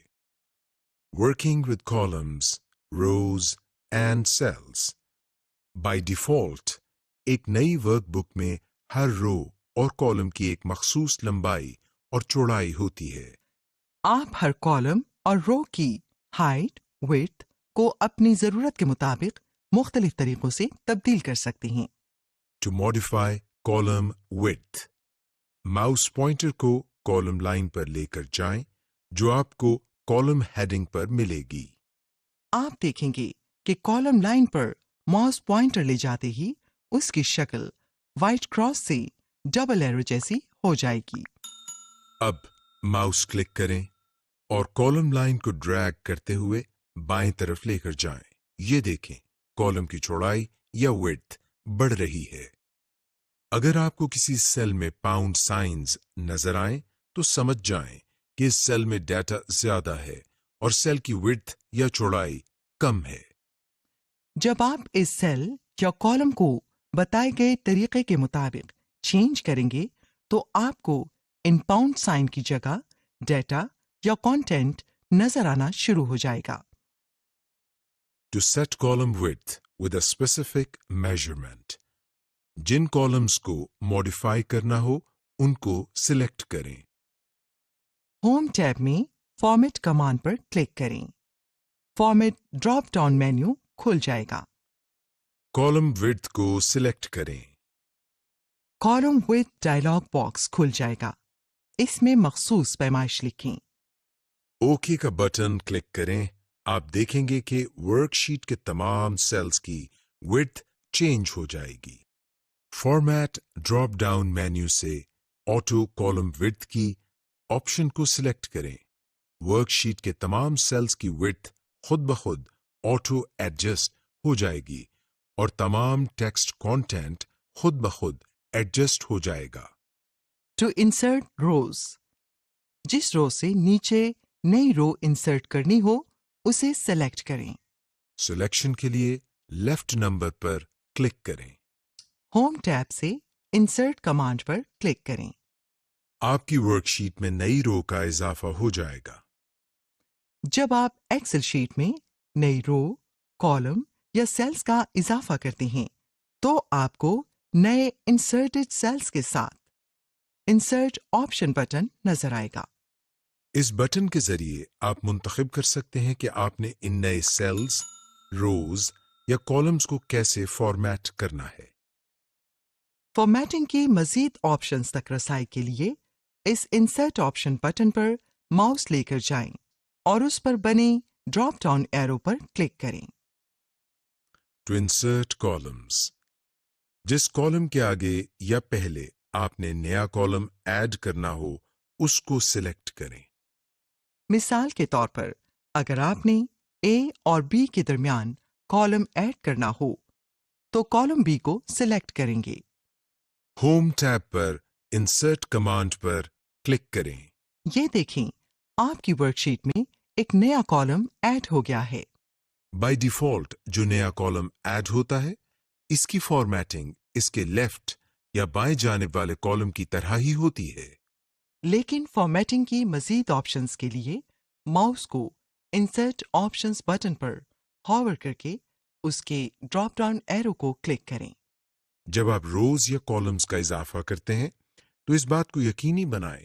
Working with columns, rows and cells. By default, ایک نئی ورک بک میں ہر رو اور کالم کی ایک مخصوص لمبائی اور چوڑائی ہوتی ہے. آپ ہر کالم اور رو کی ہائٹ ویڈتھ کو اپنی ضرورت کے مطابق مختلف طریقوں سے تبدیل کر سکتے ہیں. To modify column width. Mouse pointer کو کالم لائن پر لے کر جائیں جو آپ کو کالم ہیڈنگ پر ملے گی. آپ دیکھیں گے کہ کالم لائن پر ماؤس پوائنٹر لے جاتے ہی اس کی شکل وائٹ کراس سے ڈبل ایرو جیسی ہو جائے گی. اب ماؤس کلک کریں اور کالم لائن کو ڈریگ کرتے ہوئے بائیں طرف لے کر جائیں. یہ دیکھیں کالم کی چوڑائی یا ویڈتھ بڑھ رہی ہے. اگر آپ کو کسی سیل میں پاؤنڈ سائنز نظر آئیں تو سمجھ جائیں کہ اس سیل میں ڈیٹا زیادہ ہے اور سیل کی ویڈتھ یا چوڑائی کم ہے. جب آپ اس سیل یا کالم کو بتائے گئے طریقے کے مطابق چینج کریں گے تو آپ کو ان پاؤنڈ سائن کی جگہ ڈیٹا یا کانٹینٹ نظر آنا شروع ہو جائے گا. To set column width with a specific measurement. جن کالمز کو ماڈیفائی کرنا ہو ان کو سلیکٹ کریں. होम टैब में फॉर्मेट कमांड पर क्लिक करें। फॉर्मेट ड्रॉप डाउन मेन्यू खुल जाएगा। कॉलम विड्थ को सिलेक्ट करें। कॉलम विथ डायलॉग बॉक्स खुल जाएगा। इसमें मखसूस पैमाइश लिखें। ओके का बटन क्लिक करें। आप देखेंगे कि वर्कशीट के तमाम सेल्स की विड्थ चेंज हो जाएगी। फॉर्मेट ड्रॉप डाउन मेन्यू से ऑटो कॉलम विड्थ की ऑप्शन को सिलेक्ट करें। वर्कशीट के तमाम सेल्स की विड्थ खुद ब खुद ऑटो एडजस्ट हो जाएगी और तमाम टेक्स्ट कंटेंट खुद ब खुद एडजस्ट हो जाएगा। टू इंसर्ट रोज, जिस रो से नीचे नई रो इंसर्ट करनी हो उसे सेलेक्ट करें। सिलेक्शन के लिए लेफ्ट नंबर पर क्लिक करें। होम टैब से इंसर्ट कमांड पर क्लिक करें। आपकी वर्कशीट में नई रो का इजाफा हो जाएगा। जब आप एक्सेल शीट में नई रो, कॉलम या सेल्स का इजाफा करते हैं तो आपको नए इंसर्टेड सेल्स के साथ इंसर्ट ऑप्शन बटन नजर आएगा। इस बटन के जरिए आप मुंतखब कर सकते हैं कि आपने इन नए सेल्स, रोज या कॉलम्स को कैसे फॉर्मेट करना है। फॉर्मेटिंग की मजीद ऑप्शंस तक रसाई के लिए इस इंसर्ट ऑप्शन बटन पर माउस लेकर जाएं और उस पर बने ड्रॉप डाउन एरो पर क्लिक करें। टू इंसर्ट कॉलम्स, जिस कॉलम के आगे या पहले आपने नया कॉलम ऐड करना हो उसको सिलेक्ट करें। मिसाल के तौर पर अगर आपने ए और बी के दरमियान कॉलम ऐड करना हो तो कॉलम बी को सिलेक्ट करेंगे। होम टैब पर इंसर्ट कमांड पर क्लिक करें। ये देखें, आपकी वर्कशीट में एक नया कॉलम ऐड हो गया है। बाय डिफॉल्ट जो नया कॉलम ऐड होता है इसकी फॉर्मेटिंग इसके लेफ्ट या बाएं जानिब वाले कॉलम की तरह ही होती है। लेकिन फॉर्मेटिंग की मजीद ऑप्शंस के लिए माउस को इंसर्ट ऑप्शंस बटन पर हॉवर करके उसके ड्रॉप डाउन एरो को क्लिक करें। जब आप रोज या कॉलम्स का इजाफा करते हैं तो इस बात को यकीनी बनाएं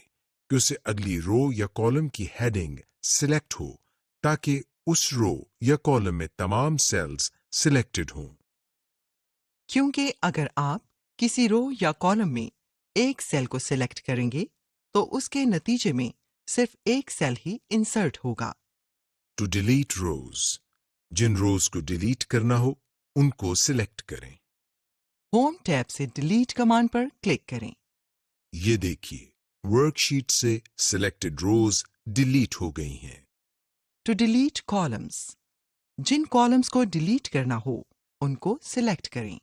कि उसे अगली रो या कॉलम की हेडिंग सिलेक्ट हो ताकि उस रो या कॉलम में तमाम सेल्स सिलेक्टेड हों। क्योंकि अगर आप किसी रो या कॉलम में एक सेल को सिलेक्ट करेंगे तो उसके नतीजे में सिर्फ एक सेल ही इंसर्ट होगा। टू डिलीट रोज, जिन रोज को डिलीट करना हो उनको सिलेक्ट करें। होम टैब से डिलीट कमांड पर क्लिक करें। ये देखिए, वर्कशीट से सिलेक्टेड रोज डिलीट हो गई हैं। टू डिलीट कॉलम्स, जिन कॉलम्स को डिलीट करना हो उनको सिलेक्ट करें।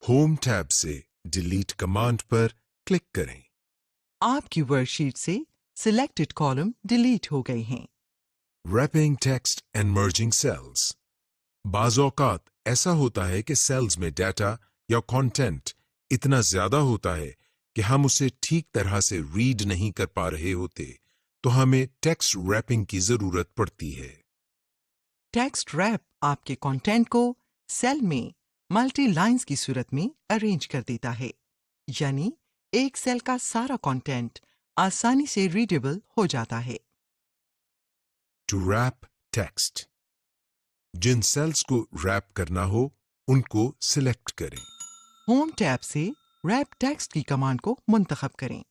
होम टैब से डिलीट कमांड पर क्लिक करें। आपकी वर्कशीट से सिलेक्टेड कॉलम डिलीट हो गए हैं। Wrapping text and merging cells, बाज़ औक़ात ऐसा होता है कि सेल्स में डाटा या कंटेंट इतना ज्यादा होता है कि हम उसे ठीक तरह से रीड नहीं कर पा रहे होते, तो हमें टेक्स्ट रैपिंग की जरूरत पड़ती है। टेक्स्ट रैप आपके कंटेंट को सेल में मल्टी लाइंस की सूरत में अरेंज कर देता है, यानी एक सेल का सारा कंटेंट आसानी से रीडेबल हो जाता है। टू रैप टेक्स्ट, जिन सेल्स को रैप करना हो उनको सिलेक्ट करें। होम टैब से रैप टेक्स्ट की कमांड को मुंतखब करें।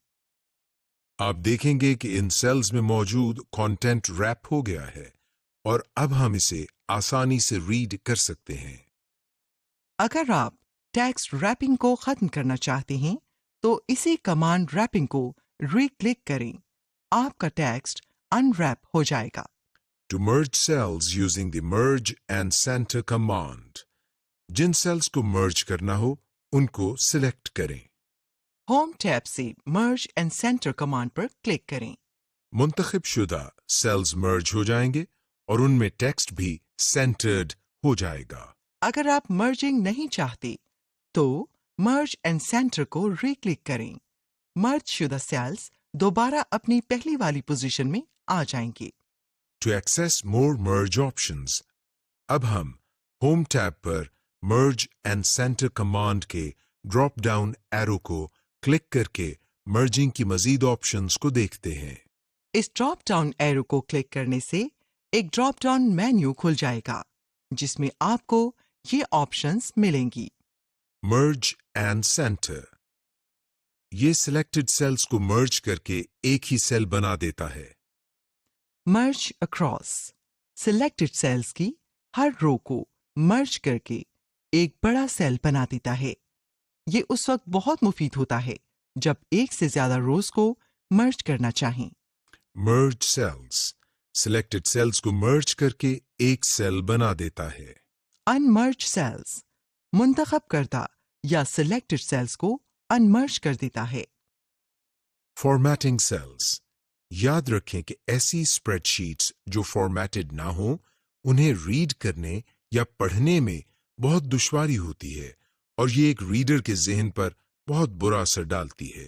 आप देखेंगे कि इन सेल्स में मौजूद कंटेंट रैप हो गया है और अब हम इसे आसानी से रीड कर सकते हैं। अगर आप टेक्स्ट रैपिंग को खत्म करना चाहते हैं तो इसी कमांड रैपिंग को री-क्लिक करें। आपका टेक्स्ट अनरैप हो जाएगा। To merge cells using the merge and center command, जिन सेल्स को मर्ज करना हो उनको सिलेक्ट करें। होम टैब से मर्ज एंड सेंटर कमांड पर क्लिक करें। मुंतखब शुदा सेल्स मर्ज हो जाएंगे और उनमें टेक्स्ट भी सेंटर्ड हो जाएगा। अगर आप मर्जिंग नहीं चाहते तो मर्ज एंड सेंटर को री-क्लिक करें। मर्ज शुदा सेल्स दोबारा अपनी पहली वाली पोजीशन में आ जाएंगे। To access more merge options, अब हम होम टैब पर merge and center command के ड्रॉप डाउन एरो को क्लिक करके मर्जिंग की मजीद ऑप्शंस को देखते हैं। इस ड्रॉप डाउन एरो को क्लिक करने से एक ड्रॉप डाउन मेन्यू खुल जाएगा जिसमें आपको ये ऑप्शंस मिलेंगी। मर्ज एंड सेंटर, ये सिलेक्टेड सेल्स को मर्ज करके एक ही सेल बना देता है। मर्ज अक्रॉस, सिलेक्टेड सेल्स की हर रो को मर्ज करके एक बड़ा सेल बना देता है। ये उस वक्त बहुत मुफीद होता है जब एक से ज्यादा रोज को मर्ज करना चाहें। मर्ज सेल्स, सिलेक्टेड सेल्स को मर्ज करके एक सेल बना देता है। अनमर्ज सेल्स, मुंतखब करदा या सिलेक्टेड सेल्स को अनमर्ज कर देता है। फॉर्मेटिंग सेल्स, याद रखें कि ऐसी स्प्रेडशीट्स जो फॉर्मेटेड ना हो उन्हें रीड करने या पढ़ने में बहुत दुश्वारी होती है और ये एक रीडर के ज़हन पर बहुत बुरा असर डालती है।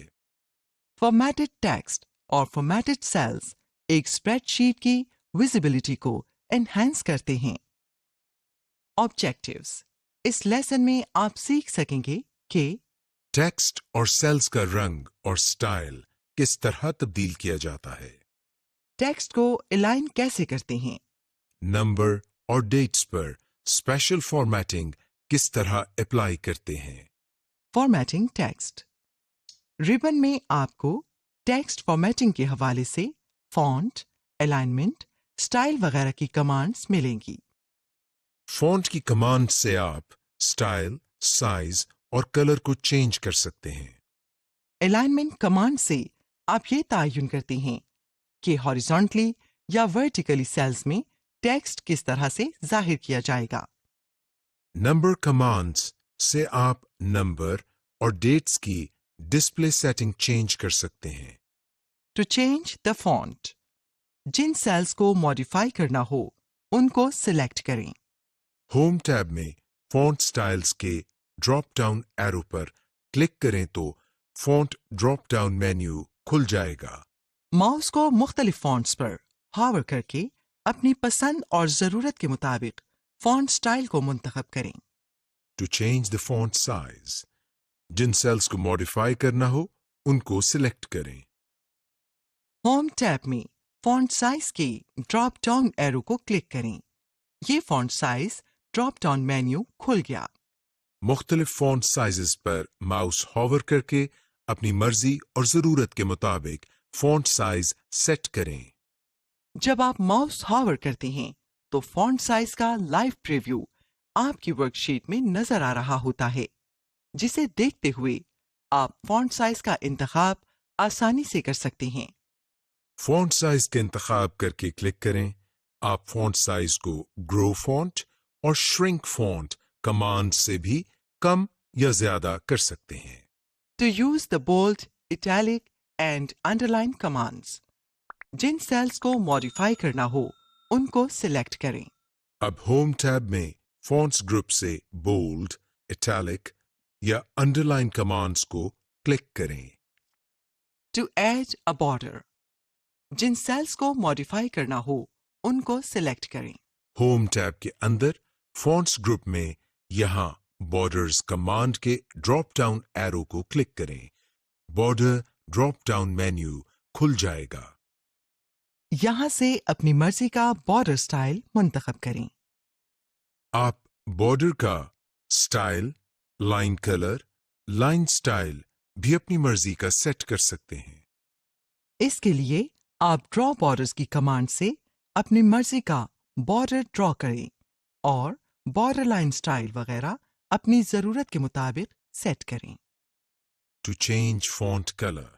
फॉर्मेटेड टेक्स्ट और फॉर्मेटेड सेल्स एक स्प्रेडशीट की विजिबिलिटी को एनहांस करते हैं। ऑब्जेक्टिव्स, इस लेसन में आप सीख सकेंगे कि टेक्स्ट और सेल्स का रंग और स्टाइल किस तरह तब्दील किया जाता है, टेक्स्ट को अलाइन कैसे करते हैं, नंबर और डेट्स पर स्पेशल फॉर्मेटिंग किस तरह अप्लाई करते हैं। फॉर्मेटिंग टेक्स्ट, रिबन में आपको टेक्स्ट फॉर्मेटिंग के हवाले से फॉन्ट, अलाइनमेंट, स्टाइल वगैरह की कमांड्स मिलेंगी। फॉन्ट की कमांड से आप स्टाइल, साइज और कलर को चेंज कर सकते हैं। अलाइनमेंट कमांड से आप ये तयन करते हैं कि हॉरिजॉन्टली या वर्टिकली सेल्स में टेक्स्ट किस तरह से जाहिर किया जाएगा। नंबर कमांड्स से आप नंबर और डेट्स की डिस्प्ले सेटिंग चेंज कर सकते हैं। टू चेंज द फॉन्ट, जिन सेल्स को मॉडिफाई करना हो उनको सिलेक्ट करें। होम टैब में फॉन्ट स्टाइल्स के ड्रॉप डाउन एरो पर क्लिक करें तो फॉन्ट ड्रॉप डाउन मेन्यू खुल जाएगा। माउस को मुख्तलिफ फॉन्ट्स पर हावर करके अपनी पसंद और ज़रूरत के मुताबिक फॉन्ट स्टाइल को मुंतखब करें। To change the font size, जिन सेल्स को मॉडिफाई करना हो उनको सिलेक्ट करें। होम टैब में फॉन्ट साइज के ड्रॉप डाउन एरो को क्लिक करें। ये font size drop down menu खुल गया। मुख्तलिफ फॉन्ट साइजेस पर माउस हॉवर करके अपनी मर्जी और जरूरत के मुताबिक फॉन्ट साइज सेट करें। जब आप माउस हॉवर करते हैं तो फॉन्ट साइज का लाइव प्रीव्यू आपकी वर्कशीट में नजर आ रहा होता है, जिसे देखते हुए आप फॉन्ट साइज का इंतखाब आसानी से कर सकते हैं। फॉन्ट साइज का इंतखाब करके क्लिक करें। आप फॉन्ट साइज को ग्रो फॉन्ट और श्रिंक फॉन्ट कमांड से भी कम या ज्यादा कर सकते हैं। To use the bold, italic and underline commands, जिन सेल्स को मॉडिफाई करना हो उनको सिलेक्ट करें। अब होम टैब में फॉन्ट्स ग्रुप से बोल्ड, इटैलिक या अंडरलाइन कमांड्स को क्लिक करें। टू ऐड अ बॉर्डर, जिन सेल्स को मॉडिफाई करना हो उनको सिलेक्ट करें। होम टैब के अंदर फॉन्ट्स ग्रुप में यहां बॉर्डर्स कमांड के ड्रॉप डाउन एरो को क्लिक करें। बॉर्डर ड्रॉप डाउन मेन्यू खुल जाएगा। यहां से अपनी मर्जी का बॉर्डर स्टाइल मुंतखब करें। आप बॉर्डर का style, line colour, line style भी अपनी मर्जी का सेट कर सकते हैं। इसके लिए आप ड्रॉ बॉर्डर्स की कमांड से अपनी मर्जी का बॉर्डर ड्रॉ करें और बॉर्डर लाइन स्टाइल वगैरह अपनी जरूरत के मुताबिक सेट करें। टू चेंज फॉन्ट कलर,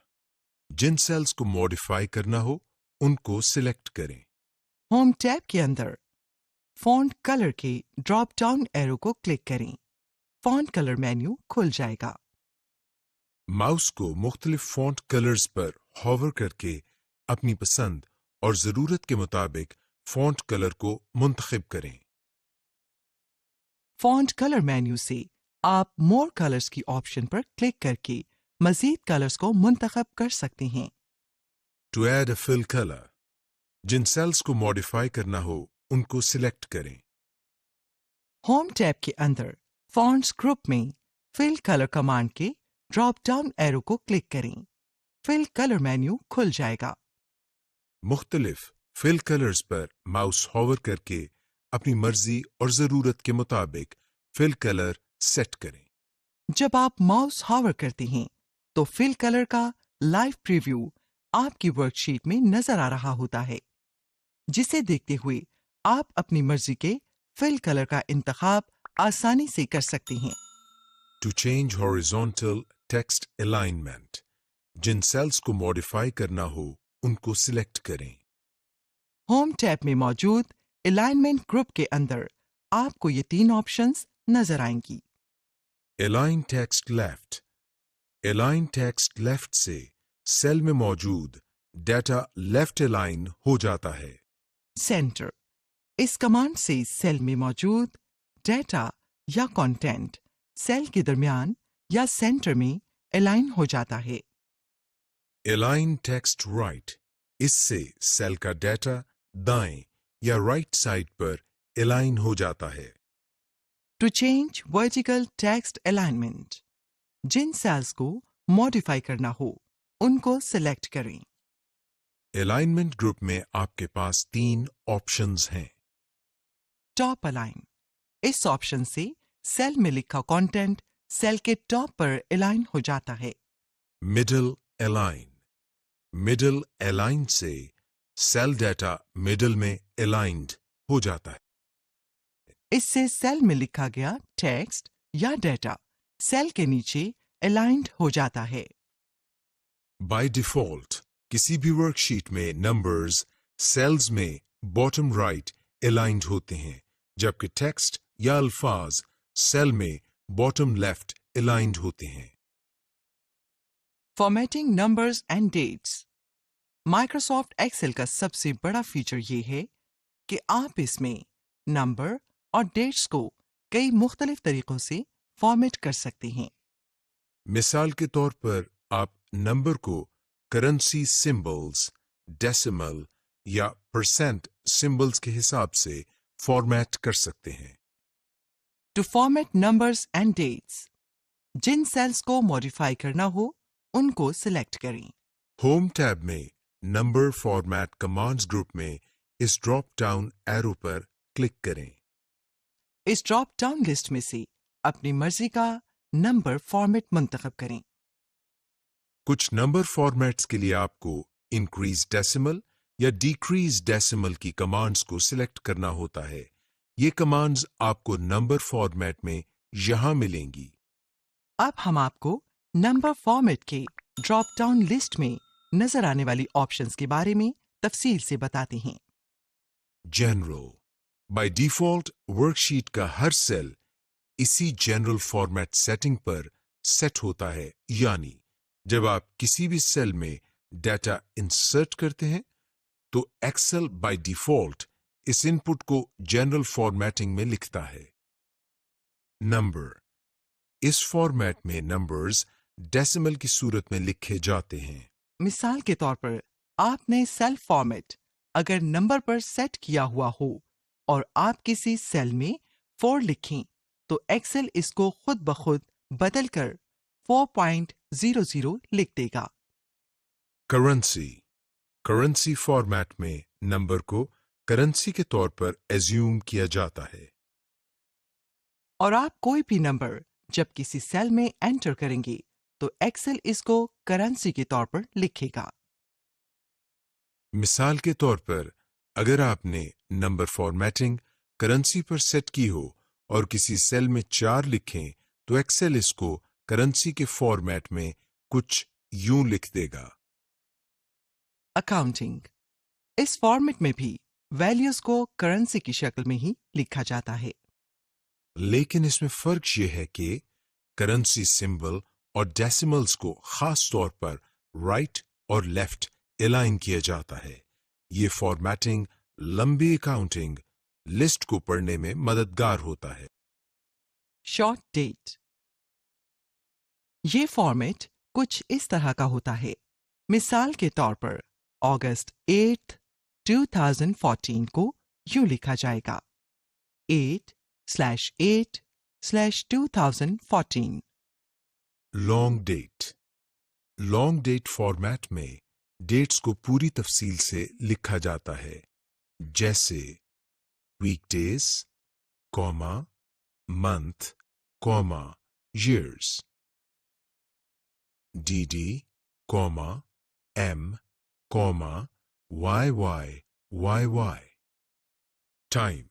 जिन सेल्स को मॉडिफाई करना हो उनको सिलेक्ट करें। होम टैब के अंदर फॉन्ट कलर के ड्रॉप डाउन एरो को क्लिक करें। फॉन्ट कलर मेन्यू खुल जाएगा। माउस को मुख्तलिफ फॉन्ट कलर्स पर हॉवर करके अपनी पसंद और जरूरत के मुताबिक फॉन्ट कलर को मुंतखब करें। फॉन्ट कलर मेन्यू से आप मोर कलर्स की ऑप्शन पर क्लिक करके मजीद कलर्स को मुंतखब कर सकते हैं। To add a fill colour, जिन सेल्स को मॉडिफाई करना हो उनको सिलेक्ट करें। होम टैब के अंदर फॉन्ट्स ग्रुप में फिल कलर कमांड के ड्रॉप डाउन एरो को क्लिक करें। फिल कलर मेन्यू खुल जाएगा। मुख्तलिफ फिल कलर्स पर माउस होवर करके अपनी मर्जी और ज़रूरत के मुताबिक फिल कलर सेट करें। जब आप माउस हॉवर करते हैं तो फिल कलर का लाइव प्रीव्यू आपकी वर्कशीट में नजर आ रहा होता है, जिसे देखते हुए आप अपनी मर्जी के फिल कलर का इंतखाब आसानी से कर सकते हैं। To change horizontal text alignment, Jin cells को मॉडिफाई करना हो उनको सिलेक्ट करें। होम टैब में मौजूद अलाइनमेंट ग्रुप के अंदर आपको ये 3 ऑप्शंस नजर आएंगी। Align text left. Align text left से सेल में मौजूद डेटा लेफ्ट अलाइन हो जाता है। सेंटर, इस कमांड से सेल में मौजूद डेटा या कंटेंट सेल के दरमियान या सेंटर में अलाइन हो जाता है। Align text right. इससे सेल का डेटा दाएं या राइट साइड पर अलाइन हो जाता है। To change vertical text alignment, जिन सेल्स को मॉडिफाई करना हो उनको सिलेक्ट करें। अलाइनमेंट ग्रुप में आपके पास 3 ऑप्शंस हैं। टॉप अलाइन, इस ऑप्शन से सेल में लिखा कंटेंट सेल के टॉप पर अलाइन हो जाता है। मिडल अलाइन, मिडल अलाइन से सेल डेटा मिडल में अलाइंड हो जाता है। इससे सेल में लिखा गया टेक्स्ट या डेटा सेल के नीचे अलाइंड हो जाता है। बाय डिफॉल्ट किसी भी वर्कशीट में नंबर्स सेल्स में बॉटम राइट अलाइंड होते हैं, जबकि टेक्स्ट या अल्फाज सेल में बॉटम लेफ्ट अलाइंड होते हैं। Formatting numbers and dates, Microsoft Excel का सबसे बड़ा फीचर ये है कि आप इसमें नंबर और डेट्स को कई मुख्तलिफ तरीकों से फॉर्मेट कर सकते हैं। मिसाल के तौर पर आप नंबर को करेंसी सिंबल्स, डेसिमल या परसेंट सिंबल्स के हिसाब से फॉर्मेट कर सकते हैं। To format numbers and dates, जिन सेल्स को मॉडिफाई करना हो उनको सिलेक्ट करें। होम टैब में नंबर फॉर्मेट कमांड्स ग्रुप में इस ड्रॉप डाउन एरो पर क्लिक करें। इस ड्रॉप डाउन लिस्ट में से अपनी मर्जी का नंबर फॉर्मेट मुंतखब करें। कुछ नंबर फॉर्मेट्स के लिए आपको इंक्रीज डेसिमल या डिक्रीज डेसिमल की कमांड्स को सिलेक्ट करना होता है। ये कमांड्स आपको नंबर फॉर्मेट में यहां मिलेंगी। अब हम आपको नंबर फॉर्मेट के ड्रॉप डाउन लिस्ट में नजर आने वाली ऑप्शंस के बारे में तफसील से बताते हैं। जनरल, बाय डिफॉल्ट वर्कशीट का हर सेल इसी जनरल फॉर्मेट सेटिंग पर सेट होता है, यानी जब आप किसी भी सेल में डेटा इंसर्ट करते हैं तो एक्सेल बाय डिफॉल्ट इस इनपुट को जनरल फॉर्मेटिंग में लिखता है। नंबर, इस फॉर्मेट में नंबर्स डेसिमल की सूरत में लिखे जाते हैं। मिसाल के तौर पर आपने सेल फॉर्मेट अगर नंबर पर सेट किया हुआ हो और आप किसी सेल में 4 लिखें तो एक्सेल इसको खुद ब खुद बदल कर 4.00 लिख देगा। करेंसी, करेंसी फॉर्मेट में नंबर को करेंसी के तौर पर एज्यूम किया जाता है। और आप कोई भी नंबर जब किसी सेल में एंटर करेंगे तो एक्सेल इसको करेंसी के तौर पर लिखेगा। मिसाल के तौर पर अगर आपने नंबर फॉर्मेटिंग करेंसी पर सेट की हो और किसी सेल में 4 लिखें तो एक्सेल इसको करेंसी के फॉर्मेट में कुछ यूं लिख देगा। अकाउंटिंग, इस फॉर्मेट में भी वैल्यूज को करेंसी की शक्ल में ही लिखा जाता है, लेकिन इसमें फर्क यह है कि करेंसी सिंबल और डेसिमल्स को खास तौर पर राइट और लेफ्ट अलाइन किया जाता है। ये फॉर्मेटिंग लंबी अकाउंटिंग लिस्ट को पढ़ने में मददगार होता है। शॉर्ट डेट, ये फॉर्मेट कुछ इस तरह का होता है। मिसाल के तौर पर अगस्त 8, 2014 को यूं लिखा जाएगा 8/8/2014। Long date, long date format में डेट्स को पूरी तफसील से लिखा जाता है, जैसे weekdays, comma, month, comma, years. DD, comma, M, comma, YY, YY. Time.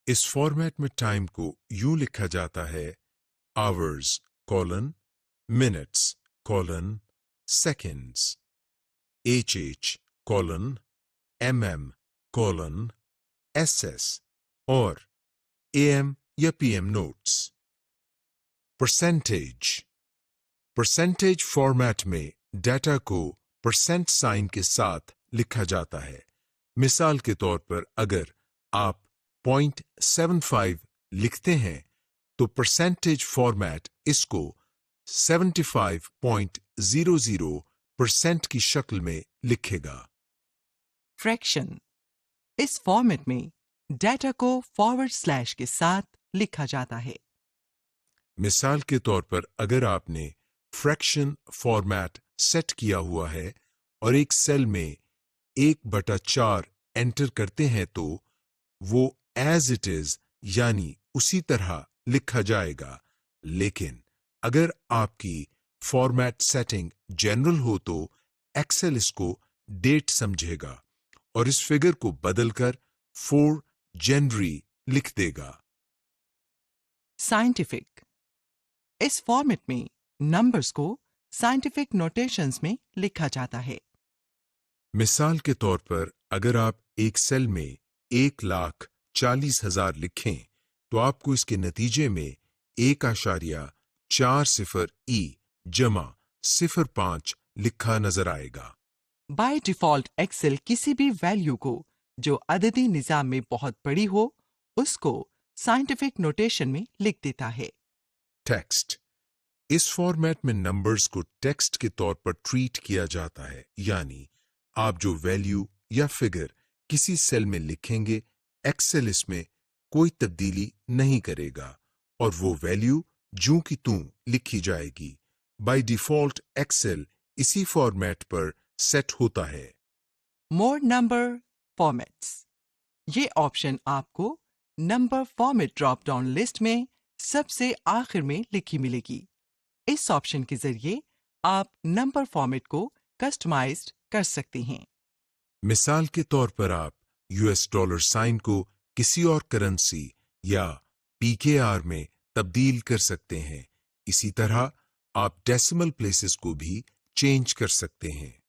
इस फॉर्मेट में टाइम को यूं लिखा जाता है hours, colon, minutes, colon, seconds. HH, colon, MM, colon, SS और AM या PM notes. परसेंटेज फॉर्मेट में डाटा को परसेंट साइन के साथ लिखा जाता है. मिसाल के तौर पर अगर आप 0.75 लिखते हैं तो परसेंटेज फॉर्मेट इसको 75.00% की शक्ल में लिखेगा. फ्रैक्शन. इस फॉर्मेट में डाटा को फॉरवर्ड स्लैश के साथ लिखा जाता है. मिसाल के तौर पर अगर आपने फ्रैक्शन फॉर्मेट सेट किया हुआ है और एक सेल में 1/4 एंटर करते हैं तो वो एज इट इज यानी उसी तरह लिखा जाएगा. लेकिन अगर आपकी फॉर्मेट सेटिंग जनरल हो तो एक्सेल इसको डेट समझेगा और इस फिगर को बदलकर 4 जनवरी लिख देगा. साइंटिफिक. इस फॉर्मेट में नंबर्स को साइंटिफिक नोटेशंस में लिखा जाता है. मिसाल के तौर पर अगर आप एक सेल में 1,40,000 लिखें तो आपको इसके नतीजे में 1.40E जमा 05 लिखा नजर आएगा. बाय डिफॉल्ट एक्सेल किसी भी वैल्यू को जो अददी निजाम में बहुत बड़ी हो उसको साइंटिफिक नोटेशन में लिख देता है. टेक्स्ट. इस फॉर्मेट में नंबर्स को टेक्स्ट के तौर पर ट्रीट किया जाता है, यानी आप जो वैल्यू या फिगर किसी सेल में लिखेंगे एक्सेल इसमें कोई तब्दीली नहीं करेगा और वो वैल्यू जूं की तूं लिखी जाएगी. बाय डिफॉल्ट एक्सेल इसी फॉर्मेट पर सेट होता है. मोर नंबर फॉर्मेट्स. ये ऑप्शन आपको number format drop down list में सबसे आखिर में लिखी मिलेगी. इस ऑप्शन के जरिए आप नंबर फॉर्मेट को कस्टमाइज्ड कर सकते हैं. मिसाल के तौर पर आप US डॉलर साइन को किसी और करेंसी या PKR में तब्दील कर सकते हैं. इसी तरह आप डेसिमल प्लेसेस को भी चेंज कर सकते हैं.